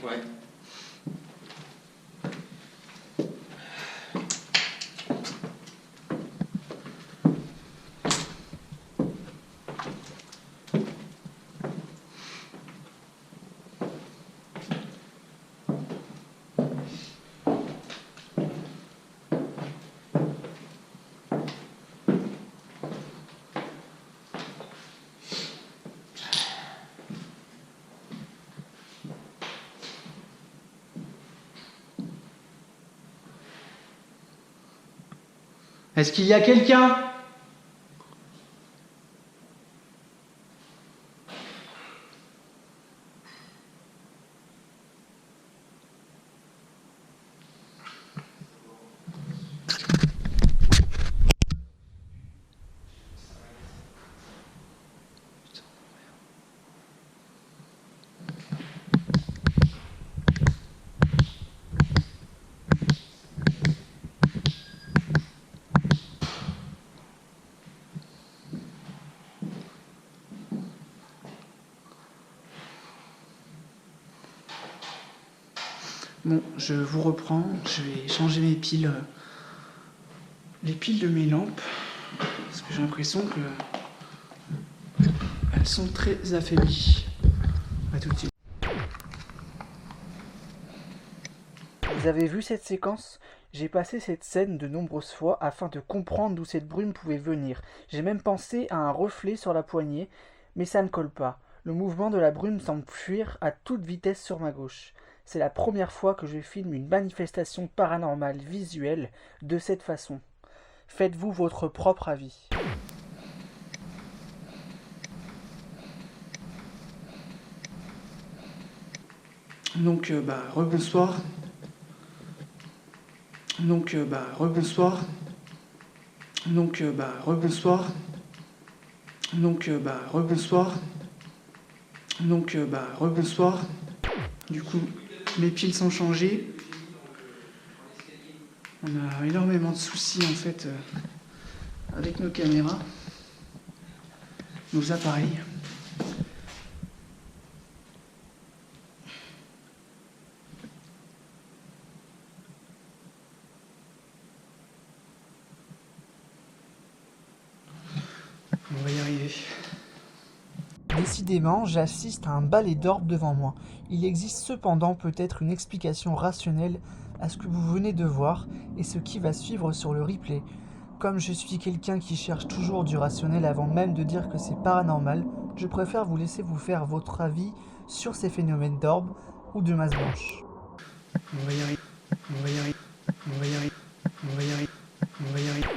Ouais. Est-ce qu'il y a quelqu'un? Bon, je vous reprends. Je vais changer mes piles. Les piles de mes lampes. Parce que j'ai l'impression que elles sont très affaiblies. À tout de suite. Vous avez vu cette séquence? J'ai passé cette scène de nombreuses fois afin de comprendre d'où cette brume pouvait venir. J'ai même pensé à un reflet sur la poignée, mais ça ne colle pas. Le mouvement de la brume semble fuir à toute vitesse sur ma gauche. C'est la première fois que je filme une manifestation paranormale visuelle de cette façon. Faites-vous votre propre avis. Donc, rebonsoir. Donc, rebonsoir. Donc, rebonsoir. Donc, rebonsoir. Donc, rebonsoir. Du coup, mes piles sont changées. On a énormément de soucis en fait avec nos caméras, nos appareils. On va y arriver. Décidément, j'assiste à un balai d'orbes devant moi. Il existe cependant peut-être une explication rationnelle à ce que vous venez de voir et ce qui va suivre sur le replay. Comme je suis quelqu'un qui cherche toujours du rationnel avant même de dire que c'est paranormal, je préfère vous laisser vous faire votre avis sur ces phénomènes d'orbes ou de masse blanche. On va y arriver. On va y arriver. On va y arriver. On va y arriver. On va y arriver.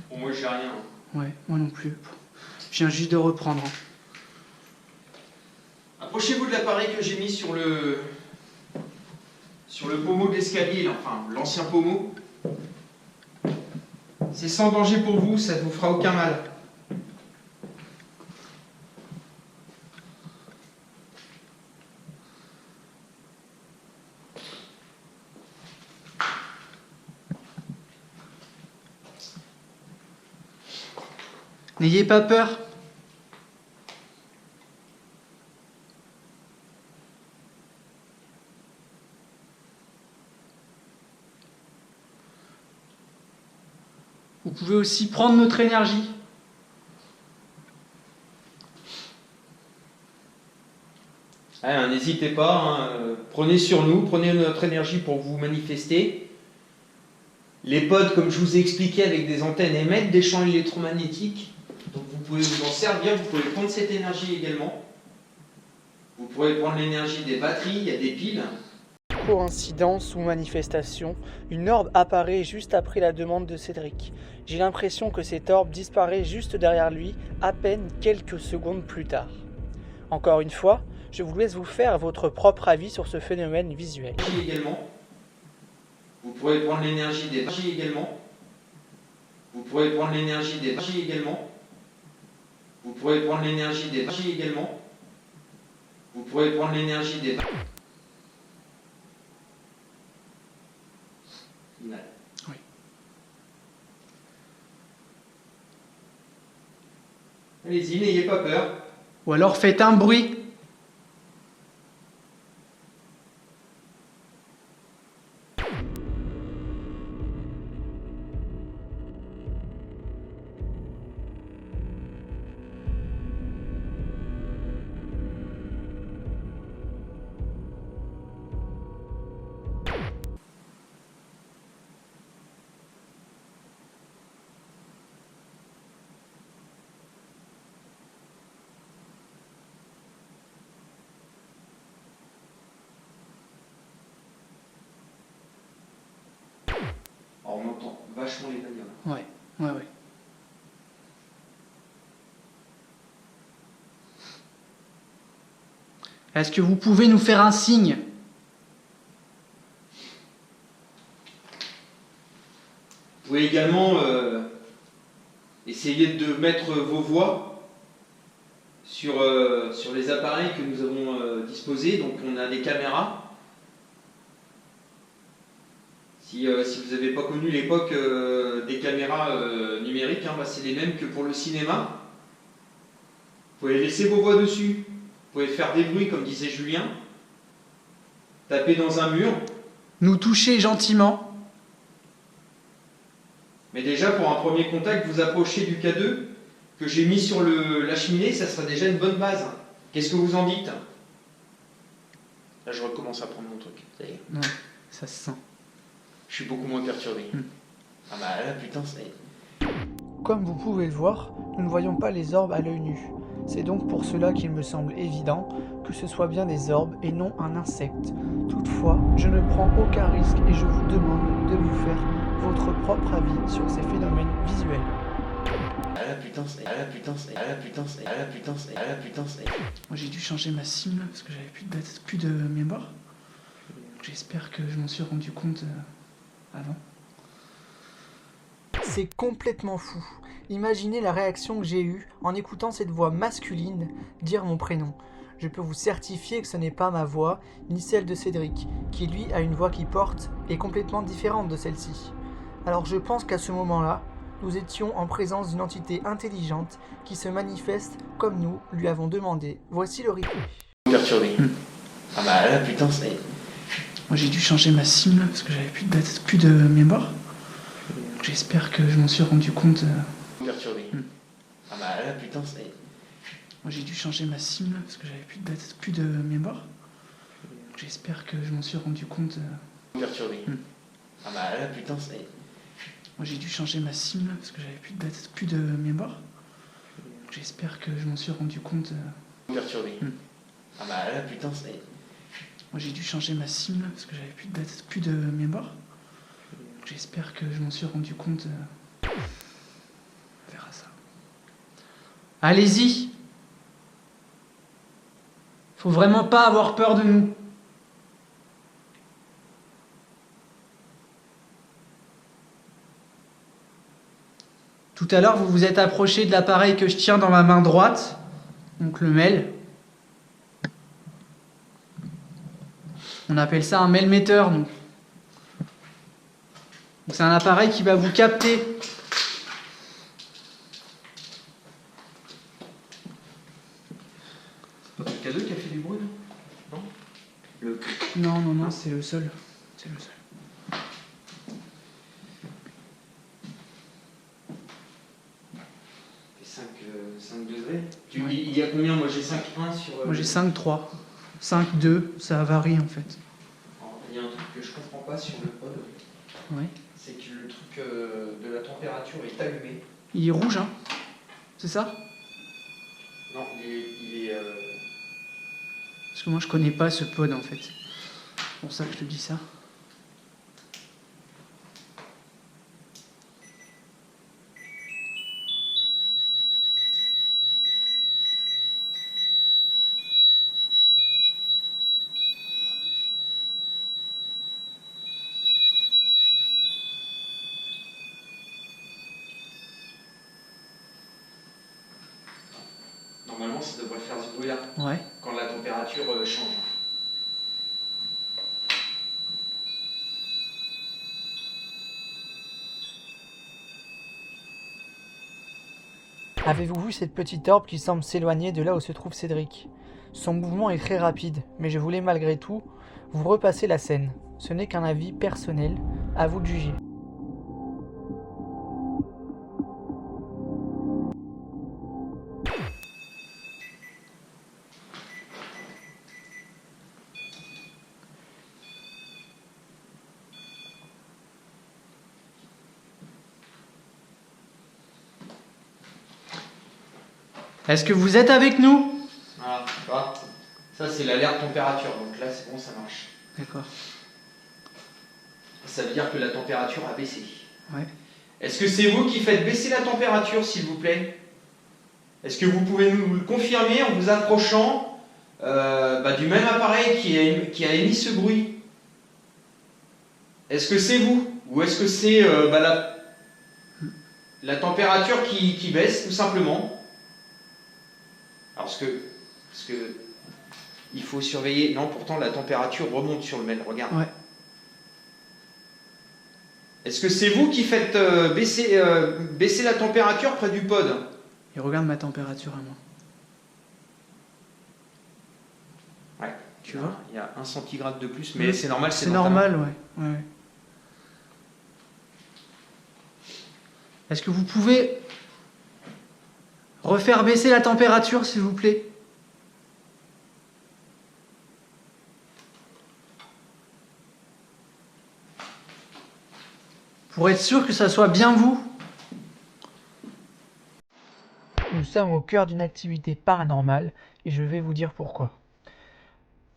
Bon, moi j'ai rien. Ouais, moi non plus. Je viens juste de reprendre. Approchez-vous de l'appareil que j'ai mis sur le pommeau de l'escalier, là, enfin l'ancien pommeau. C'est sans danger pour vous, ça ne vous fera aucun mal. N'ayez pas peur. Vous pouvez aussi prendre notre énergie. Ah, n'hésitez pas, hein, prenez sur nous, prenez notre énergie pour vous manifester. Les pods, comme je vous ai expliqué, avec des antennes émettent des champs électromagnétiques. Donc vous pouvez vous en servir, vous pouvez prendre cette énergie également. Vous pourrez prendre l'énergie des batteries, il y a des piles. Coïncidence ou manifestation, une orbe apparaît juste après la demande de Cédric. J'ai l'impression que cette orbe disparaît juste derrière lui, à peine quelques secondes plus tard. Encore une fois, je vous laisse vous faire votre propre avis sur ce phénomène visuel. Également. Vous pourrez prendre l'énergie des batteries également. Vous pourrez prendre l'énergie des batteries également. Vous pourrez prendre l'énergie des batteries également. Vous pourrez prendre l'énergie des batteries. Oui. Allez-y, n'ayez pas peur. Ou alors faites un bruit. Alors, on entend vachement les bagnoles. Ouais. Est-ce que vous pouvez nous faire un signe? Vous pouvez également essayer de mettre vos voix sur les appareils que nous avons disposés. Donc on a des caméras. Si vous n'avez pas connu l'époque des caméras numériques, hein, c'est les mêmes que pour le cinéma. Vous pouvez laisser vos voix dessus. Vous pouvez faire des bruits comme disait Julien. Taper dans un mur. Nous toucher gentiment. Mais déjà, pour un premier contact, vous approchez du K2 que j'ai mis sur la cheminée, ça sera déjà une bonne base. Qu'est-ce que vous en dites? Là, je recommence à prendre mon truc. Ça y est. Ouais, ça se sent. Je suis beaucoup moins perturbé. Ah bah là, putain, c'est... Comme vous pouvez le voir, nous ne voyons pas les orbes à l'œil nu. C'est donc pour cela qu'il me semble évident que ce soit bien des orbes et non un insecte. Toutefois, je ne prends aucun risque et je vous demande de vous faire votre propre avis sur ces phénomènes visuels. Ah là, putain, c'est... Ah là, putain, c'est... Ah là, putain, c'est... Ah là, putain, c'est... Ah là, putain, c'est... Moi j'ai dû changer ma SIM là, parce que j'avais plus de mémoire. J'espère que je m'en suis rendu compte avant. C'est complètement fou. Imaginez la réaction que j'ai eue en écoutant cette voix masculine dire mon prénom. Je peux vous certifier que ce n'est pas ma voix, ni celle de Cédric, qui lui a une voix qui porte et complètement différente de celle-ci. Alors je pense qu'à ce moment-là, nous étions en présence d'une entité intelligente qui se manifeste comme nous lui avons demandé. Voici le replay. Perturbé. Ah bah là, putain, c'est... Moi j'ai dû changer ma SIM là, parce que j'avais plus de mémoire. J'espère que je m'en suis rendu compte. Perturbé. Ah bah là, putain, c'est... Moi j'ai dû changer ma SIM là, parce que j'avais plus de mémoire. J'espère que je m'en suis rendu compte. Perturbé. Ah bah là, putain, c'est... Moi j'ai dû changer ma SIM là, parce que j'avais plus de mémoire. J'espère que je m'en suis rendu compte. Perturbé. Ah bah là, putain, c'est... Moi j'ai dû changer ma SIM là, parce que j'avais plus de mémoire. J'espère que je m'en suis rendu compte. On verra ça. Allez-y. Faut vraiment pas avoir peur de nous. Tout à l'heure, vous vous êtes approché de l'appareil que je tiens dans ma main droite, donc le MEL. On appelle ça un MEL-metteur. Donc c'est un appareil qui va vous capter. C'est pas le K2 qui a fait du bruit, là? Non? Non, c'est le seul. C'est le seul. Il y a combien? Moi j'ai 5,1 sur... Moi j'ai 5,3. 5,2, ça varie en fait. Alors, il y a un truc que je comprends pas sur le pod. Ouais. C'est que le truc de la température est allumé. Il est rouge, hein? C'est ça? Non, il est Parce que moi je connais pas ce pod en fait. C'est pour ça que je te dis ça. Normalement, ça devrait faire ce bruit-là Ouais. quand la température change. Avez-vous vu cette petite orbe qui semble s'éloigner de là où se trouve Cédric? Son mouvement est très rapide, mais je voulais malgré tout vous repasser la scène. Ce n'est qu'un avis personnel, à vous de juger. Est-ce que vous êtes avec nous? Voilà, tu vois. Ça, c'est l'alerte température. Donc là, c'est bon, ça marche. D'accord. Ça veut dire que la température a baissé. Ouais. Est-ce que c'est vous qui faites baisser la température, s'il vous plaît? Est-ce que vous pouvez nous le confirmer en vous approchant du même appareil qui a émis ce bruit? Est-ce que c'est vous? Ou est-ce que c'est la température qui baisse, tout simplement? Alors, parce que il faut surveiller... Non, pourtant, la température remonte sur le mail, regarde. Ouais. Est-ce que c'est vous qui faites baisser la température près du pod? Et regarde ma température à moi. Ouais. Tu vois? Il y a 1 centigrade de plus, mais c'est normal. C'est normal, ouais. Ouais. Est-ce que vous pouvez refaire baisser la température, s'il vous plaît? Pour être sûr que ça soit bien vous. Nous sommes au cœur d'une activité paranormale et je vais vous dire pourquoi.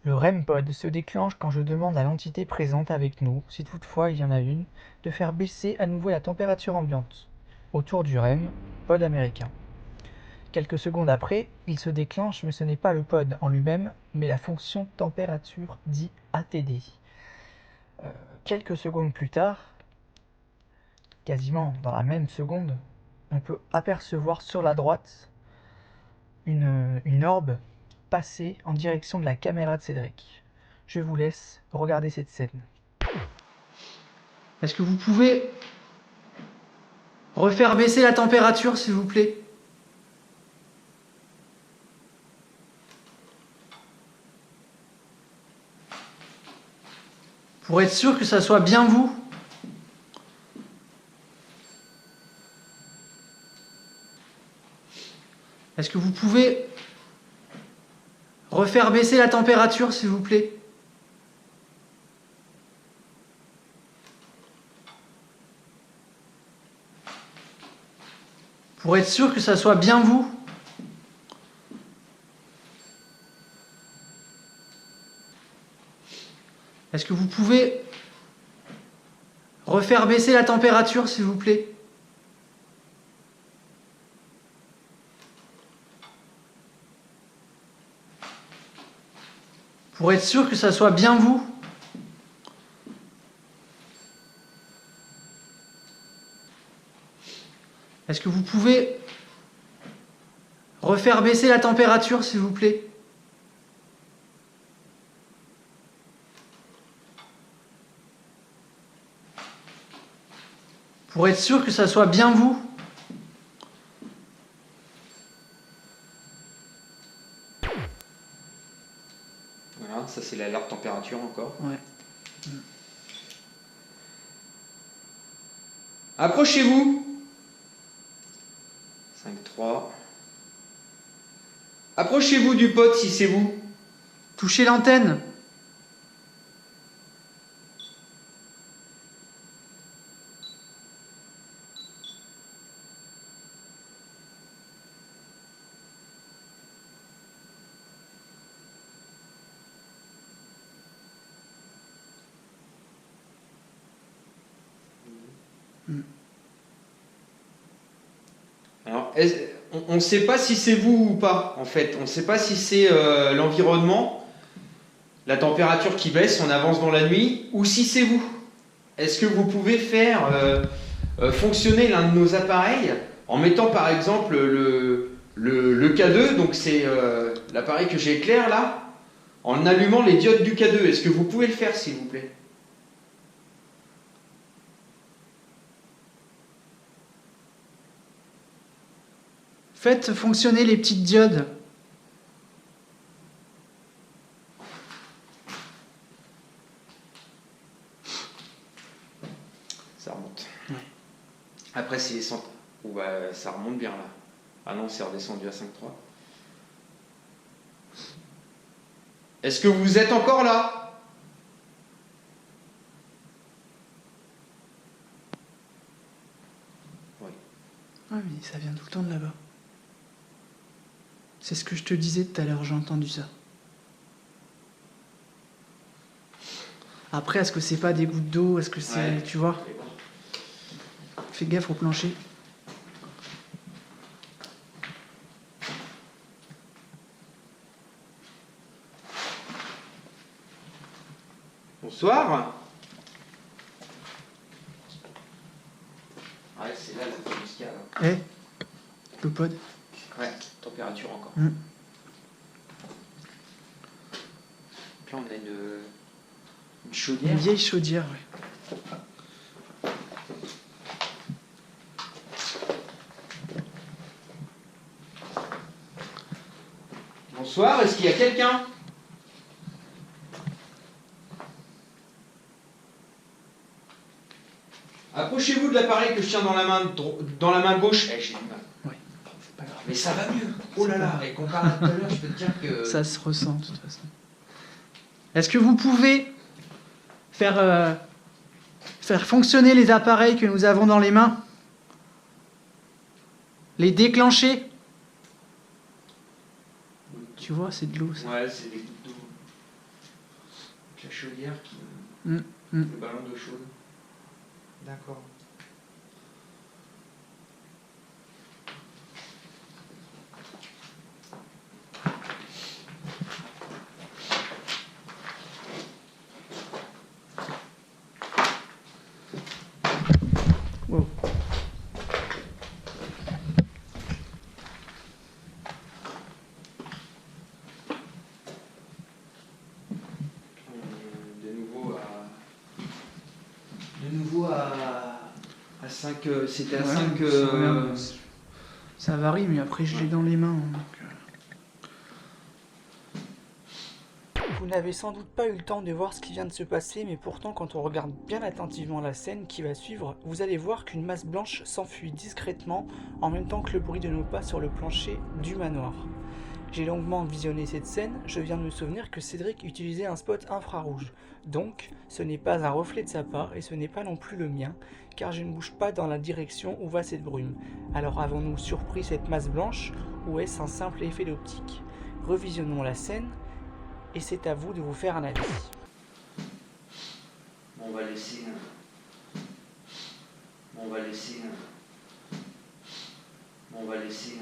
Le REM pod se déclenche quand je demande à l'entité présente avec nous, si toutefois il y en a une, de faire baisser à nouveau la température ambiante, autour du REM, pod américain. Quelques secondes après, il se déclenche, mais ce n'est pas le pod en lui-même, mais la fonction température dit ATD. Quelques secondes plus tard, quasiment dans la même seconde, on peut apercevoir sur la droite une orbe passer en direction de la caméra de Cédric. Je vous laisse regarder cette scène. Est-ce que vous pouvez refaire baisser la température, s'il vous plaît? Pour être sûr que ça soit bien vous. Est-ce que vous pouvez refaire baisser la température, s'il vous plaît? Pour être sûr que ça soit bien vous. Est-ce que vous pouvez refaire baisser la température, s'il vous plaît? Pour être sûr que ça soit bien vous. Est-ce que vous pouvez refaire baisser la température, s'il vous plaît? Pour être sûr que ça soit bien vous. Voilà, ça c'est l'alerte température encore. Ouais. Approchez-vous. 5,3. Approchez-vous du pod si c'est vous. Touchez l'antenne. Alors, on ne sait pas si c'est vous ou pas, en fait. On ne sait pas si c'est l'environnement, la température qui baisse, on avance dans la nuit, ou si c'est vous. Est-ce que vous pouvez faire fonctionner l'un de nos appareils en mettant par exemple le K2, donc c'est l'appareil que j'éclaire là, en allumant les diodes du K2. Est-ce que vous pouvez le faire, s'il vous plaît? Faites fonctionner les petites diodes. Ça remonte. Ouais. Après, c'est ça remonte bien là. Ah non, c'est redescendu à 5,3. Est-ce que vous êtes encore là? Oui. Ah mais ça vient tout le temps de là-bas. C'est ce que je te disais tout à l'heure, j'ai entendu ça. Après, est-ce que c'est pas des gouttes d'eau? Est-ce que c'est... Ouais. Tu vois? Fais gaffe au plancher. Bonsoir. Ouais, c'est là la muscade. Eh, le pod. Ouais, température encore. Mm. Là, on a une Une chaudière. vieille chaudière, ouais. Bonsoir, est-ce qu'il y a quelqu'un? Approchez-vous de l'appareil que je tiens dans la main gauche. Eh, j'ai du mal. Ouais, c'est pas grave. Mais ça va mieux. Oh là là, et comparé à tout à l'heure, je peux te dire que... Ça se ressent, de toute façon. Est-ce que vous pouvez faire fonctionner les appareils que nous avons dans les mains? Les déclencher? Tu vois, c'est de l'eau, ça. Ouais, c'est des gouttes d'eau. La chaudière qui... Mm, mm. Le ballon d'eau chaude. D'accord. Wow. De nouveau à 5... C'était à Ouais, 5... ça varie, mais après je l'ai dans les mains. Donc, Vous n'avez sans doute pas eu le temps de voir ce qui vient de se passer, mais pourtant quand on regarde bien attentivement la scène qui va suivre, vous allez voir qu'une masse blanche s'enfuit discrètement en même temps que le bruit de nos pas sur le plancher du manoir. J'ai longuement visionné cette scène, je viens de me souvenir que Cédric utilisait un spot infrarouge. Donc, ce n'est pas un reflet de sa part et ce n'est pas non plus le mien, car je ne bouge pas dans la direction où va cette brume. Alors avons-nous surpris cette masse blanche ou est-ce un simple effet d'optique? Revisionnons la scène et c'est à vous de vous faire un avis. On va laisser... On va laisser... On va laisser...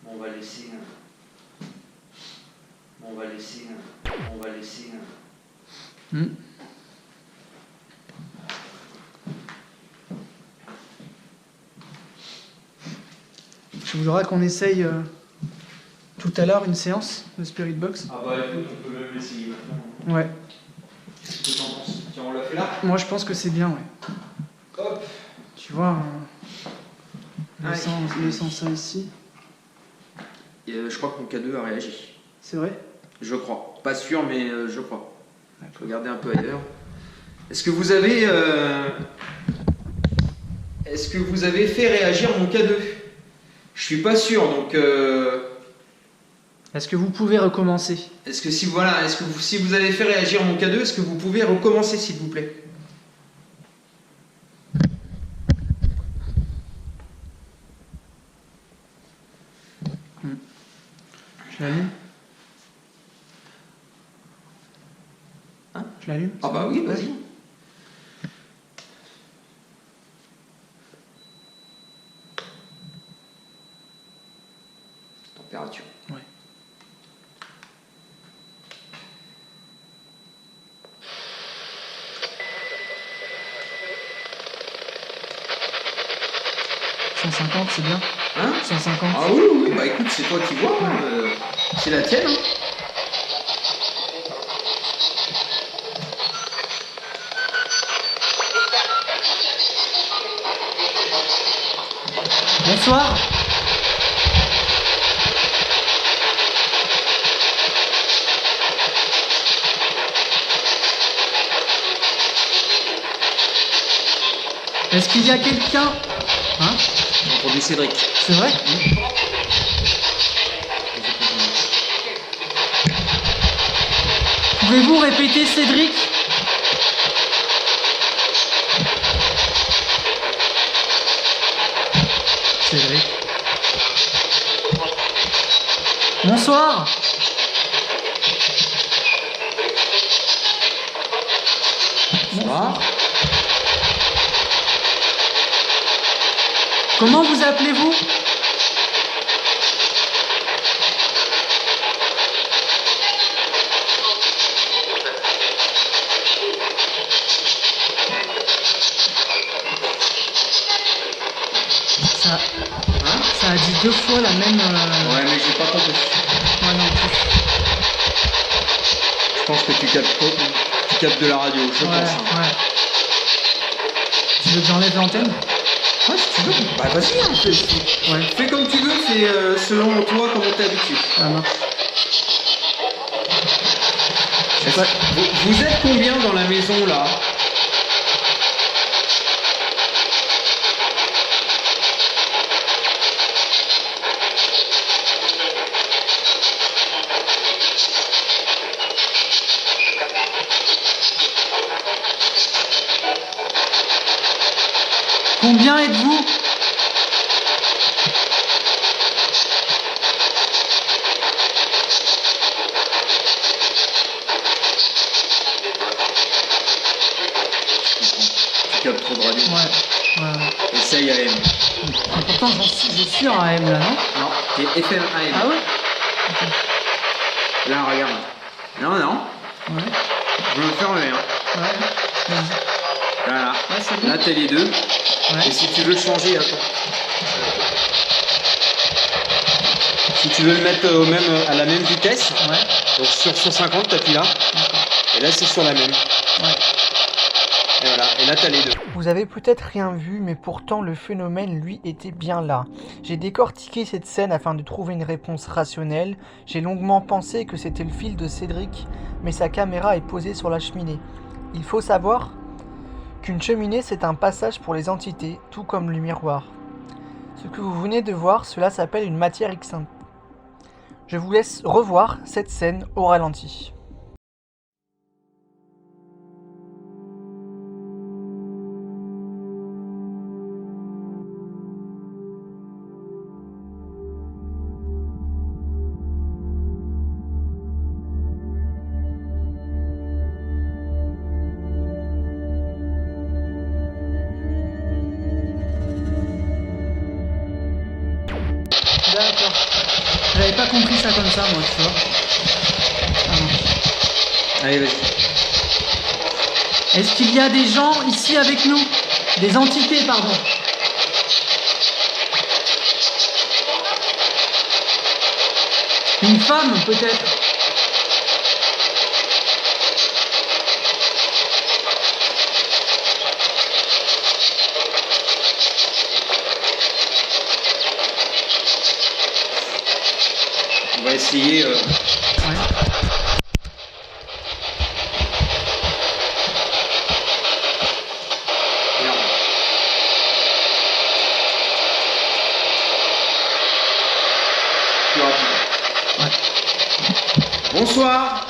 On va laisser... On va laisser... On va laisser... mm. Je voudrais qu'on essaye tout à l'heure une séance de Spirit Box. Ah bah écoute, on peut même l'essayer maintenant. Ouais. Qu'est-ce que t'en penses? Tiens, on l'a fait là? Moi je pense que c'est bien, ouais. Hop. Tu vois, Aïe. laissant ça ici. Je crois que mon K2 a réagi. C'est vrai? Je crois. Pas sûr, mais je crois. D'accord. Regardez un peu ailleurs. Est-ce que vous avez... Est-ce que vous avez fait réagir mon K2? Je suis pas sûr, donc Est-ce que vous pouvez recommencer? est-ce que si si vous avez fait réagir mon K2, est-ce que vous pouvez recommencer s'il vous plaît? Je l'allume? Hein? Je l'allume? Ah bah oui, vas-y. Température. Ouais. « 150, c'est bien. Hein? 150. Ah oui, oui, bah écoute, c'est toi qui vois, hein, c'est la tienne. Hein. Bonsoir. Est-ce qu'il y a quelqu'un? Hein? J'ai entendu Cédric. C'est vrai? Pouvez-vous répéter Cédric? Cédric. Bonsoir. Bonsoir. Comment vous appelez-vous? Ça a dit 2 fois la même... Ouais, mais j'ai pas compris. Moi non plus. Je pense que tu captes de la radio, je Ouais, pense. Hein. ouais. Tu veux que j'enlève l'antenne? Ouais, si tu veux. Bah vas-y, hein, Ouais. fais comme tu veux, fais selon toi comment t'es habitué. Ça marche. Vous êtes combien dans la maison là? Combien êtes-vous? Tu captes trop de radio. Ouais. Essaye AM. Et pourtant, je suis en AM là, non? Non, t'es FM AM. Ah ouais? Là, regarde. Non, non. Ouais. Je vais me fermer. Hein. Ouais. Vas-y. Voilà. Ouais, c'est bon. Là, t'es les deux. Ouais. Et si tu veux changer, attends. Si tu veux le mettre à la même vitesse, Ouais. donc sur 150, t'appuies là. D'accord. Et là, c'est sur la même. Ouais. Et voilà. Et là, t'as les deux. Vous avez peut-être rien vu, mais pourtant le phénomène, lui, était bien là. J'ai décortiqué cette scène afin de trouver une réponse rationnelle. J'ai longuement pensé que c'était le fil de Cédric, mais sa caméra est posée sur la cheminée. Il faut savoir qu'une cheminée, c'est un passage pour les entités, tout comme le miroir. Ce que vous venez de voir, cela s'appelle une matière X1. Je vous laisse revoir cette scène au ralenti. D'accord. J'avais pas compris ça comme ça, moi, tu vois. Ah non. Allez, vas-y. Est-ce qu'il y a des gens ici avec nous? Des entités, pardon. Une femme, peut-être? On va essayer. Ouais. Merde. Bonsoir.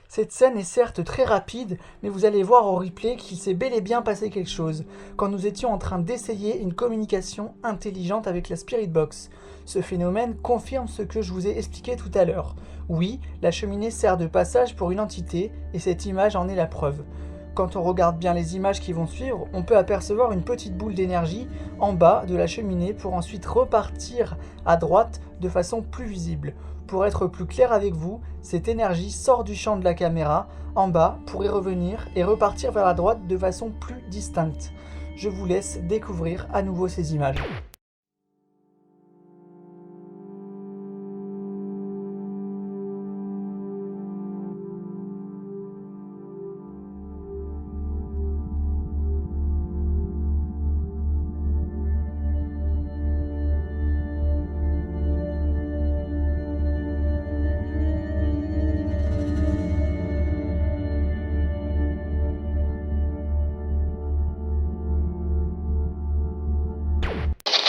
Cette scène est certes très rapide, mais vous allez voir au replay qu'il s'est bel et bien passé quelque chose, quand nous étions en train d'essayer une communication intelligente avec la Spirit Box. Ce phénomène confirme ce que je vous ai expliqué tout à l'heure. Oui, la cheminée sert de passage pour une entité, et cette image en est la preuve. Quand on regarde bien les images qui vont suivre, on peut apercevoir une petite boule d'énergie en bas de la cheminée pour ensuite repartir à droite de façon plus visible. Pour être plus clair avec vous, cette énergie sort du champ de la caméra en bas pour y revenir et repartir vers la droite de façon plus distincte. Je vous laisse découvrir à nouveau ces images.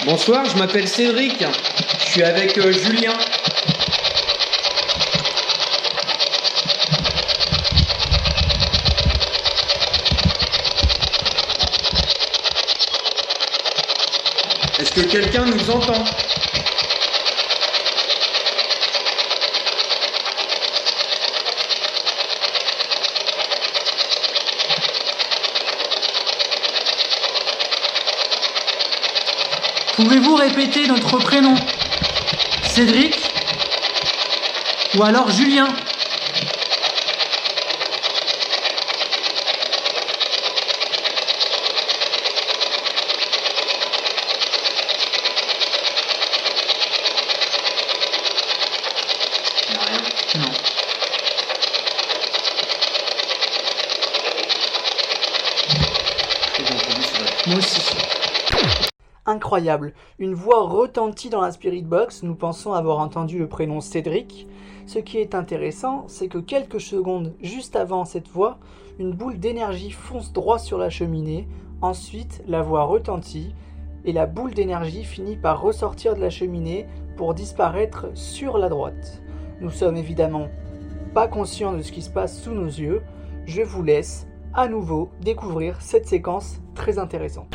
Bonsoir, je m'appelle Cédric. Je suis avec Julien. Est-ce que quelqu'un nous entend? Pouvez-vous répéter notre prénom? Cédric? Ou alors Julien? Il n'y a rien. Non. Moi aussi. Incroyable, une voix retentit dans la Spirit Box, nous pensons avoir entendu le prénom Cédric. Ce qui est intéressant, c'est que quelques secondes juste avant cette voix, une boule d'énergie fonce droit sur la cheminée, ensuite la voix retentit, et la boule d'énergie finit par ressortir de la cheminée pour disparaître sur la droite. Nous sommes évidemment pas conscients de ce qui se passe sous nos yeux, je vous laisse à nouveau découvrir cette séquence très intéressante.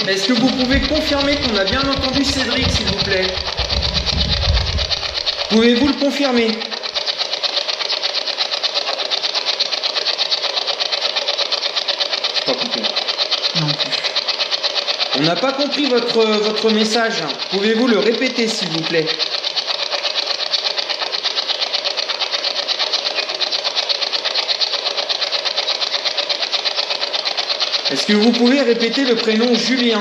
Est-ce que vous pouvez confirmer qu'on a bien entendu Cédric, s'il vous plaît? Pouvez-vous le confirmer? J'ai pas compris. Non plus. On n'a pas compris votre message. Pouvez-vous le répéter, s'il vous plaît? Est-ce que vous pouvez répéter le prénom Julien?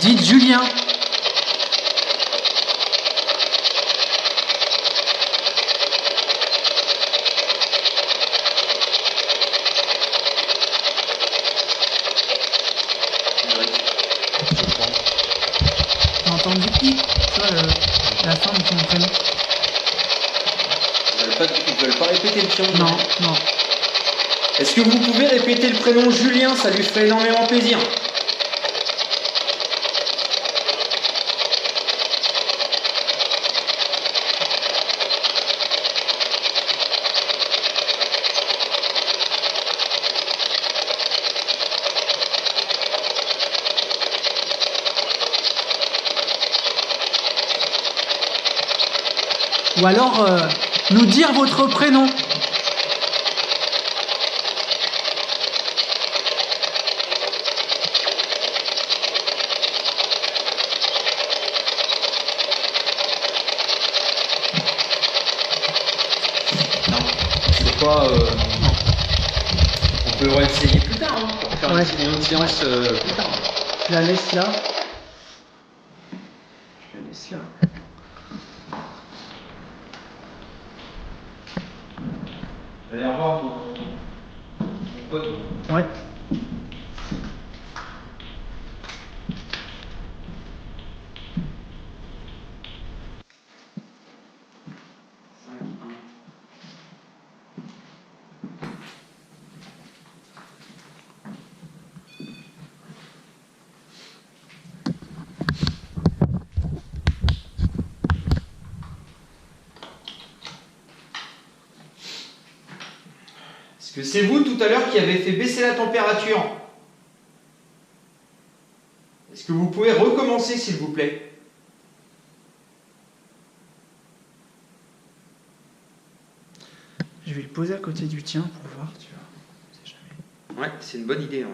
Dites Julien. veulent pas répéter le prénom. Non, non. Est-ce que vous pouvez répéter le prénom Julien? Ça lui ferait énormément plaisir. Ou alors nous dire votre prénom. Non, c'est pas. On peut réessayer plus tard, hein, pour faire Ouais. une autre séance plus tard. Je la laisse là. Je la laisse là. Allez, au revoir, mon pote. Ouais. Est-ce que c'est vous tout à l'heure qui avez fait baisser la température? Est-ce que vous pouvez recommencer s'il vous plaît? Je vais le poser à côté du tien pour voir, tu vois. On sait jamais. Ouais, c'est une bonne idée. Ouais.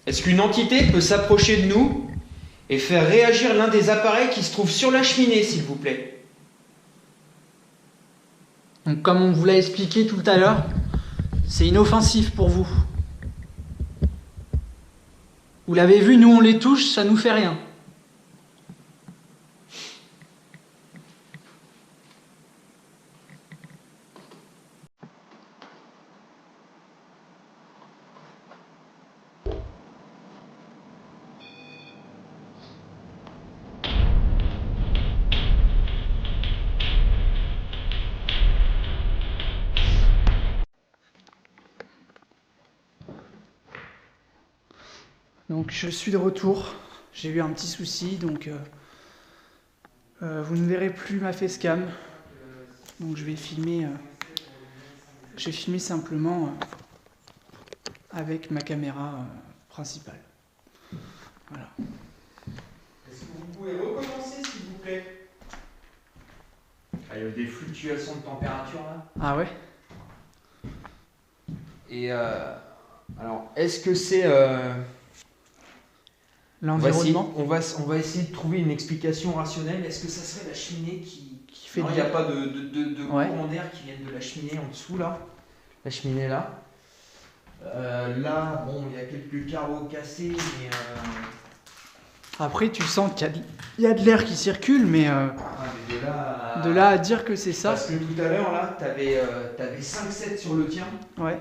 Est-ce qu'une entité peut s'approcher de nous et faire réagir l'un des appareils qui se trouve sur la cheminée, s'il vous plaît? Donc comme on vous l'a expliqué tout à l'heure, c'est inoffensif pour vous. Vous l'avez vu, nous on les touche, ça nous fait rien. Donc je suis de retour, j'ai eu un petit souci, donc vous ne verrez plus ma facecam. Donc je vais filmer simplement avec ma caméra principale. Voilà. Est-ce que vous pouvez recommencer, s'il vous plaît? Ah, il y a des fluctuations de température là. Ah ouais? Et alors, est-ce que c'est... L'environnement on va essayer de trouver une explication rationnelle. Est-ce que ça serait la cheminée qui fait Non, il du... n'y a pas de Ouais. courant d'air qui viennent de la cheminée en dessous là. La cheminée là. Là, bon, il y a quelques carreaux cassés, mais... Après tu sens qu'il y a de l'air qui circule, mais mais de là à dire que c'est ça... Parce que tout à l'heure là, t'avais 5,7 sur le tien. Ouais,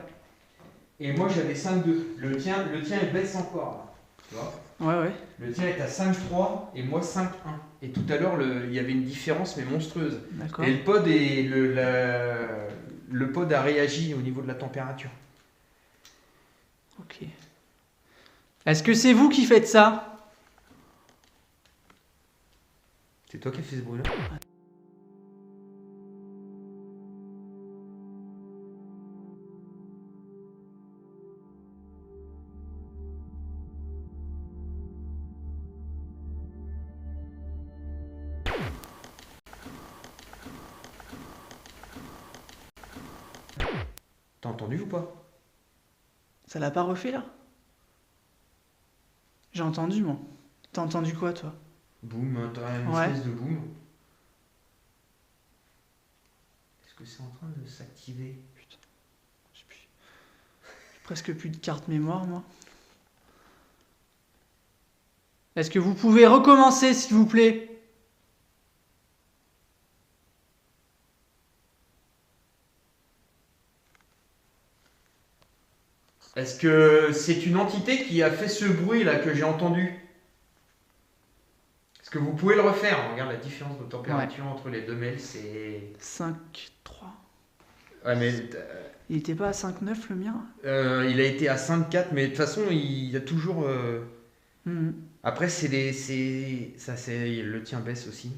Et moi j'avais 5,2. Le tien il baisse encore. Là, tu vois? ouais. Le tien est à 5,3 et moi 5,1. Et tout à l'heure, il y avait une différence mais monstrueuse. D'accord. Et le pod a réagi au niveau de la température. Ok. Est-ce que c'est vous qui faites ça? C'est toi qui as fait ce bruit là? T'as entendu ou pas? Ça l'a pas refait là? J'ai entendu moi. T'as entendu quoi toi? Boum, t'as une Ouais. espèce de boum. Est-ce que c'est en train de s'activer? Je sais plus. J'ai presque plus de carte mémoire moi. Est-ce que vous pouvez recommencer s'il vous plaît? Est-ce que c'est une entité qui a fait ce bruit là que j'ai entendu? Est-ce que vous pouvez le refaire? Regarde la différence de température entre les deux mails, c'est... 5, 3. Ouais, mais Il était pas à 5,9 le mien? il a été à 5,4, mais de toute façon, il y a toujours... Mhm. Après, c'est des... Ça, c'est... Le tien baisse aussi.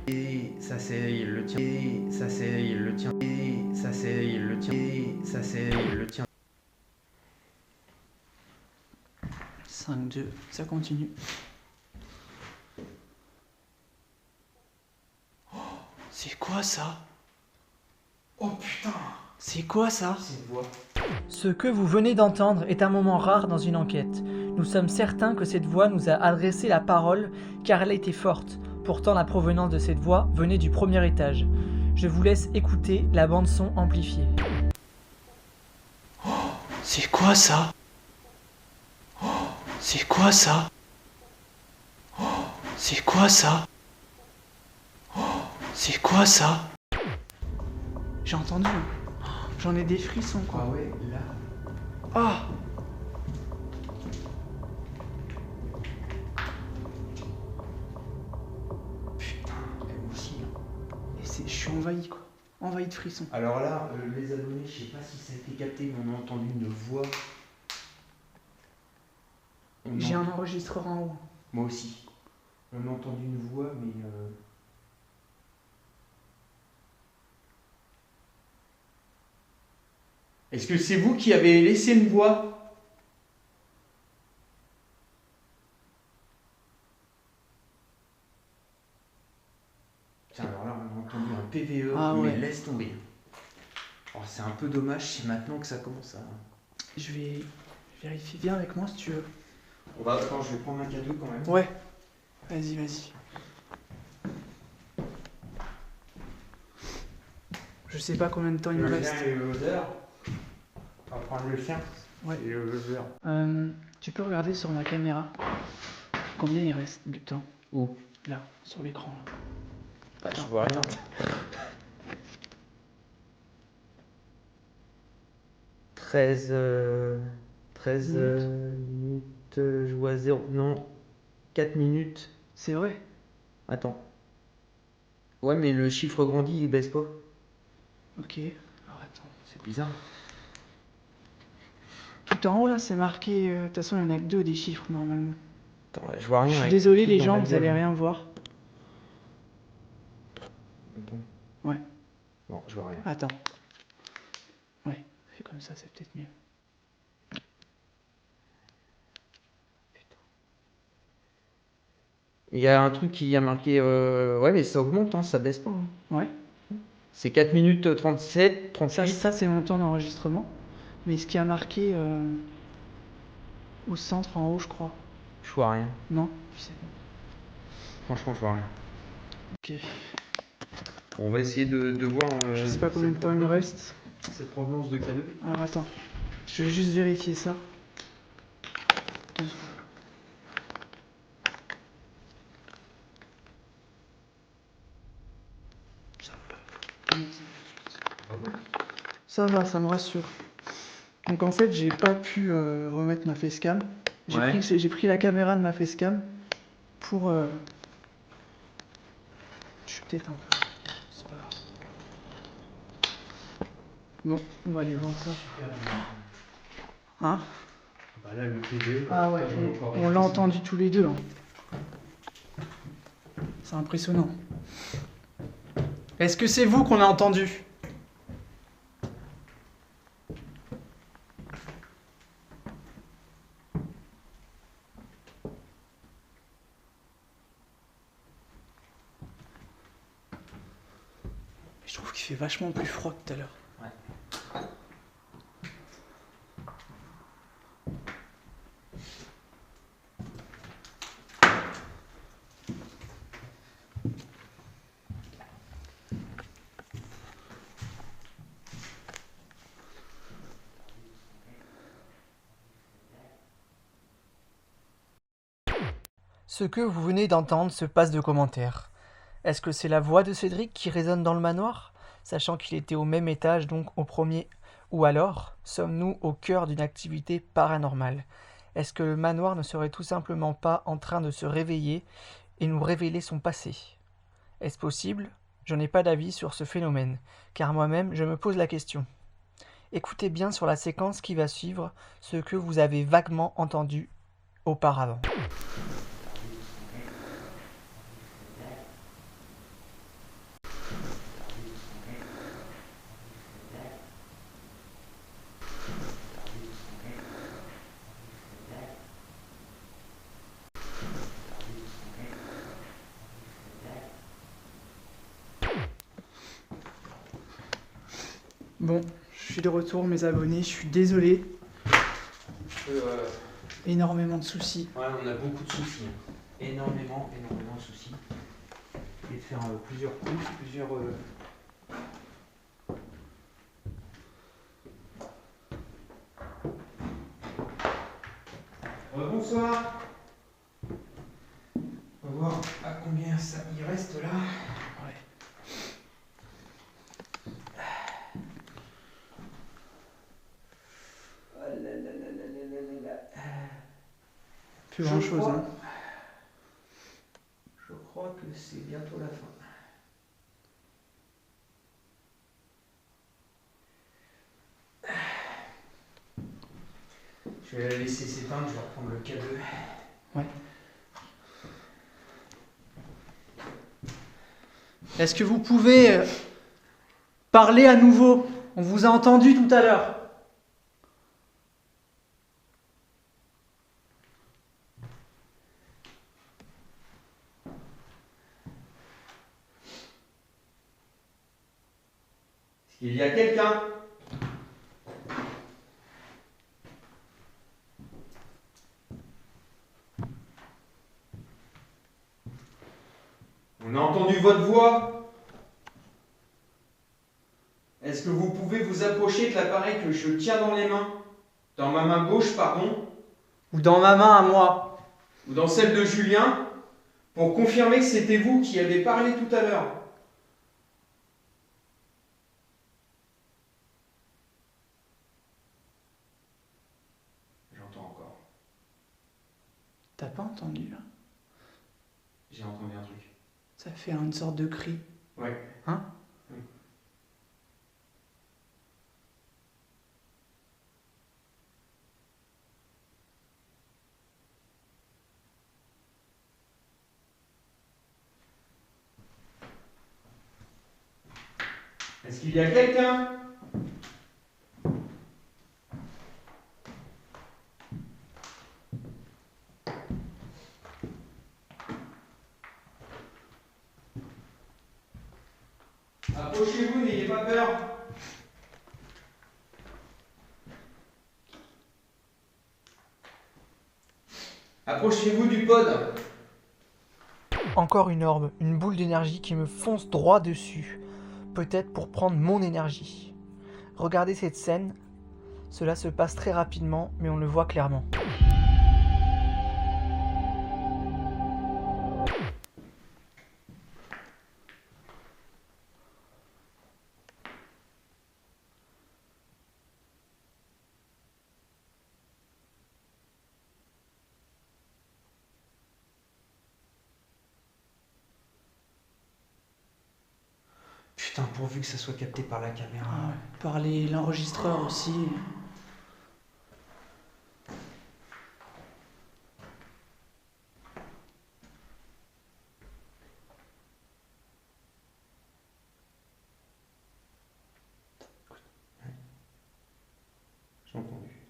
Et ça, c'est le tien. Et ça, c'est le tien. Et ça, c'est le tien. Et ça, c'est le tien. 5, 2, ça continue. Oh, c'est quoi ça? Oh putain! C'est quoi ça? C'est une voix. Ce que vous venez d'entendre est un moment rare dans une enquête. Nous sommes certains que cette voix nous a adressé la parole car elle a été forte. Pourtant, la provenance de cette voix venait du premier étage. Je vous laisse écouter la bande-son amplifiée. C'est quoi ça? Oh, c'est quoi ça? Oh, c'est quoi ça? Oh, c'est quoi ça? J'ai entendu. J'en ai des frissons quoi. Ah ouais, là. Ah! Putain, elle aussi. Et je suis envahi quoi. Envahi de frissons. Alors là, les abonnés, je sais pas si ça a été capté, mais on a entendu une voix. J'ai un enregistreur en haut. Moi aussi. On a entendu une voix, mais... Est-ce que c'est vous qui avez laissé une voix? Tiens, alors là, on a entendu un PVE, Ah mais ouais. laisse tomber. Oh, c'est un peu dommage, c'est maintenant que ça commence à... Je vais vérifier. Viens avec moi si tu veux. Attends, je vais prendre un cadeau quand même. Ouais. Vas-y, vas-y. Je sais pas combien de temps il me reste. et l'odeur. On va prendre le chien. Ouais. Et l'odeur. Tu peux regarder sur ma caméra combien il reste de temps? Où? Là, sur l'écran. Bah, je vois rien. 13 minutes, je vois 0. Non, 4 minutes. C'est vrai? Attends. Ouais, mais le chiffre grandit, il baisse pas. Ok. Alors attends. C'est bizarre. Tout en haut là, c'est marqué. De toute façon, il n'y en a que 2 des chiffres normalement. Attends, je vois rien. Je suis avec désolé tout les dans gens, ma vous gueule. allez rien voir. Bon. Ouais. Non, je vois rien. Attends. Ouais, fais comme ça, c'est peut-être mieux. Il y a un truc qui a marqué. Ouais, mais ça augmente, hein, ça baisse pas. Hein. Ouais. C'est 4 minutes 37, 38. Ça c'est mon temps d'enregistrement. Mais ce qui a marqué au centre en haut, je crois. Je vois rien. Non? Je sais Franchement, je vois rien. pas. Ok. On va essayer de voir. Je sais pas combien de temps il me reste. Cette provenance de cadeau. Alors attends. Je vais juste vérifier ça. 2 secondes. Ça va, ça me rassure. Donc en fait, j'ai pas pu remettre ma facecam. Ouais. J'ai pris la caméra de ma facecam pour. Je suis peut-être un peu. C'est pas grave. Bon, on va aller voir ça. Hein? Bah là, le PVE. Ah ouais, on l'a entendu tous les deux. Hein. C'est impressionnant. Est-ce que c'est vous qu'on a entendu? Je trouve qu'il fait vachement plus froid que tout à l'heure. Ouais. Ce que vous venez d'entendre se passe de commentaires. Est-ce que c'est la voix de Cédric qui résonne dans le manoir, sachant qu'il était au même étage, donc au premier? Ou alors, sommes-nous au cœur d'une activité paranormale? Est-ce que le manoir ne serait tout simplement pas en train de se réveiller et nous révéler son passé? Est-ce possible? Je n'ai pas d'avis sur ce phénomène, car moi-même je me pose la question. Écoutez bien sur la séquence qui va suivre ce que vous avez vaguement entendu auparavant. Bon, je suis de retour, mes abonnés, je suis désolé. Énormément de soucis. Ouais, on a beaucoup de soucis. Énormément de soucis. Et de faire plusieurs couches, bonsoir. On va voir à combien ça y reste là. Ouais. Plus grand chose, hein. Je crois que c'est bientôt la fin. Je vais la laisser s'éteindre, je vais reprendre le K2. Ouais. Est-ce que vous pouvez parler à nouveau? On vous a entendu tout à l'heure. Il y a quelqu'un? On a entendu votre voix. Est-ce que vous pouvez vous approcher de l'appareil que je tiens dans les mains? Dans ma main gauche, pardon. Ou dans ma main à moi? Ou dans celle de Julien, pour confirmer que c'était vous qui avez parlé tout à l'heure. J'entends encore. T'as pas entendu, là? J'ai entendu un truc. Ça fait une sorte de cri. Ouais. Hein? Oui. Est-ce qu'il y a quelqu'un? Approchez-vous, n'ayez pas peur. Approchez-vous du pod. Encore une orbe, une boule d'énergie qui me fonce droit dessus, peut-être pour prendre mon énergie. Regardez cette scène, cela se passe très rapidement, mais on le voit clairement. Putain, pourvu que ça soit capté par la caméra. Ah ouais. Par l'enregistreur aussi. J'ai entendu.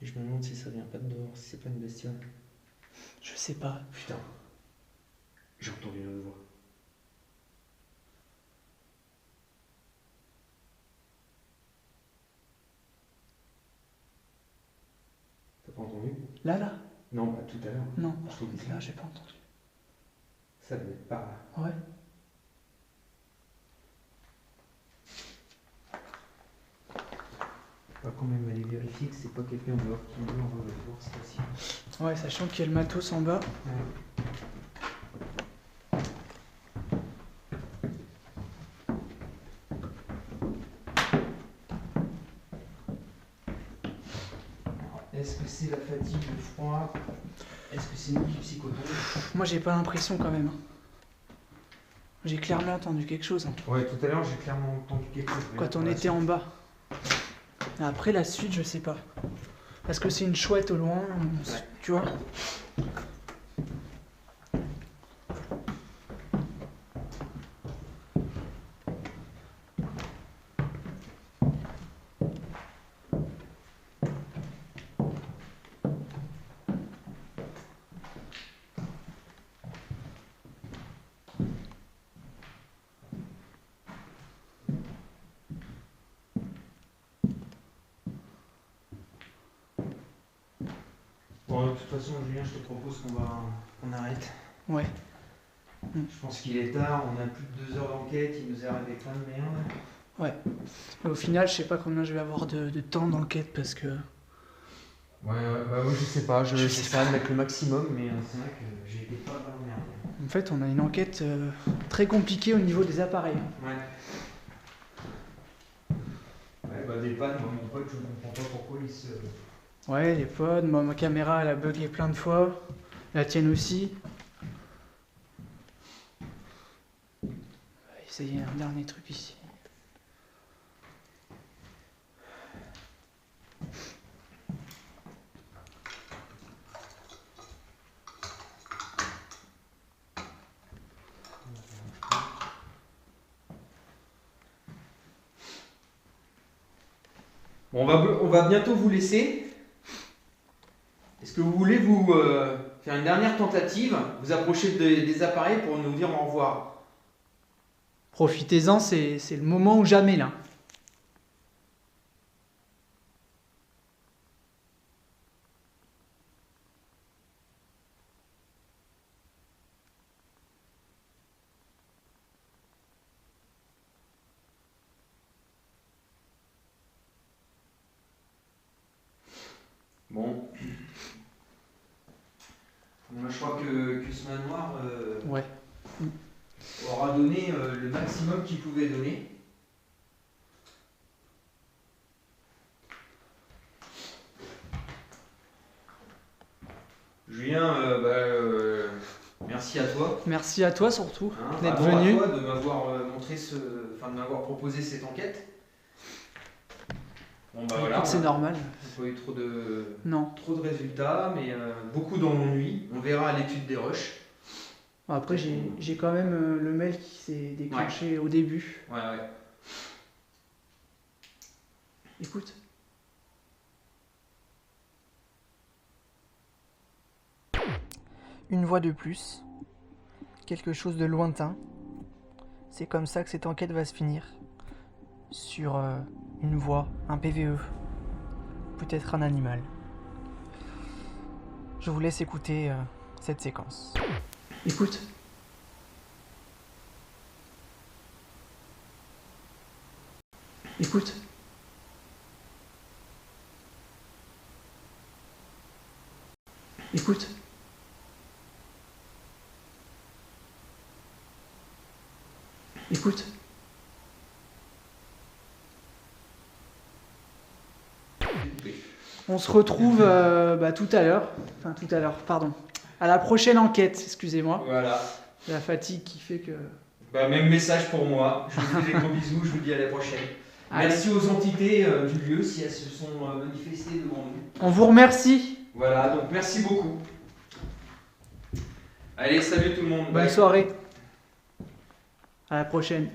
Et je me demande si ça vient pas de dehors, si c'est pas une bestiole. Je sais pas. Putain. J'ai entendu une autre voix. T'as pas entendu? Là? Non, pas tout à l'heure. Non, Je par te contre, dis. là, j'ai pas entendu. Ça devait être par là. Ouais. On va quand même aller vérifier. vérifier que c'est pas quelqu'un dehors qui est dehors voir c'est possible. Ouais, sachant qu'il y a le matos en bas. Est-ce que c'est la fatigue, le froid? Est-ce que c'est nous qui psychotons? Moi, j'ai pas l'impression quand même. J'ai clairement entendu quelque chose, hein, Ouais, tout à l'heure j'ai clairement entendu quelque chose. mais là, quand pour on la était suite- en bas. Après, la suite, je sais pas. Parce que c'est une chouette au loin, tu vois. Bon, de toute façon, Julien, je te propose qu'on arrête. Ouais. Je pense qu'il est tard, on a plus de 2 heures d'enquête, il nous est arrivé plein de merde. Mais au final, je sais pas combien je vais avoir de temps d'enquête parce que. Ouais, je sais pas, Je je sais sais pas de mettre le maximum, mais c'est vrai que j'ai été pas mal emmerdé. En fait, on a une enquête très compliquée au niveau des appareils. Ouais. Ouais, bah des pannes, moi, mon pote, je comprends pas pourquoi il se. Ouais, les pods, moi, ma caméra, elle a bugué plein de fois. La tienne aussi. On va essayer un dernier truc ici. Bon, on va bientôt vous laisser. Est-ce que vous voulez vous faire une dernière tentative, vous approcher des appareils pour nous dire au revoir? Profitez-en, c'est le moment ou jamais là. Bon. Moi, je crois que ce manoir Ouais. aura donné le maximum qu'il pouvait donner. Julien, merci à toi. Merci à toi surtout Hein, d'être bravo venu. à toi de m'avoir de m'avoir proposé cette enquête. Bon bah voilà, C'est on normal. n'a pas eu trop de résultats, mais beaucoup d'ennuis. On verra à l'étude des rushs. Après, j'ai quand même le mail qui s'est déclenché au début. Ouais. Écoute. Une voix de plus. Quelque chose de lointain. C'est comme ça que cette enquête va se finir. Sur une voix, un PVE. Peut-être un animal. Je vous laisse écouter cette séquence. Écoute. Écoute. Écoute. Écoute. On se retrouve tout à l'heure. Enfin, tout à l'heure, pardon. À la prochaine enquête, excusez-moi. Voilà. La fatigue qui fait que... Bah, même message pour moi. Je vous fais des gros bisous, je vous dis à la prochaine. Allez. Merci aux entités du lieu si elles se sont manifestées devant nous. On vous remercie. Voilà, donc merci beaucoup. Allez, salut tout le monde. Bonne Bye. soirée. À la prochaine.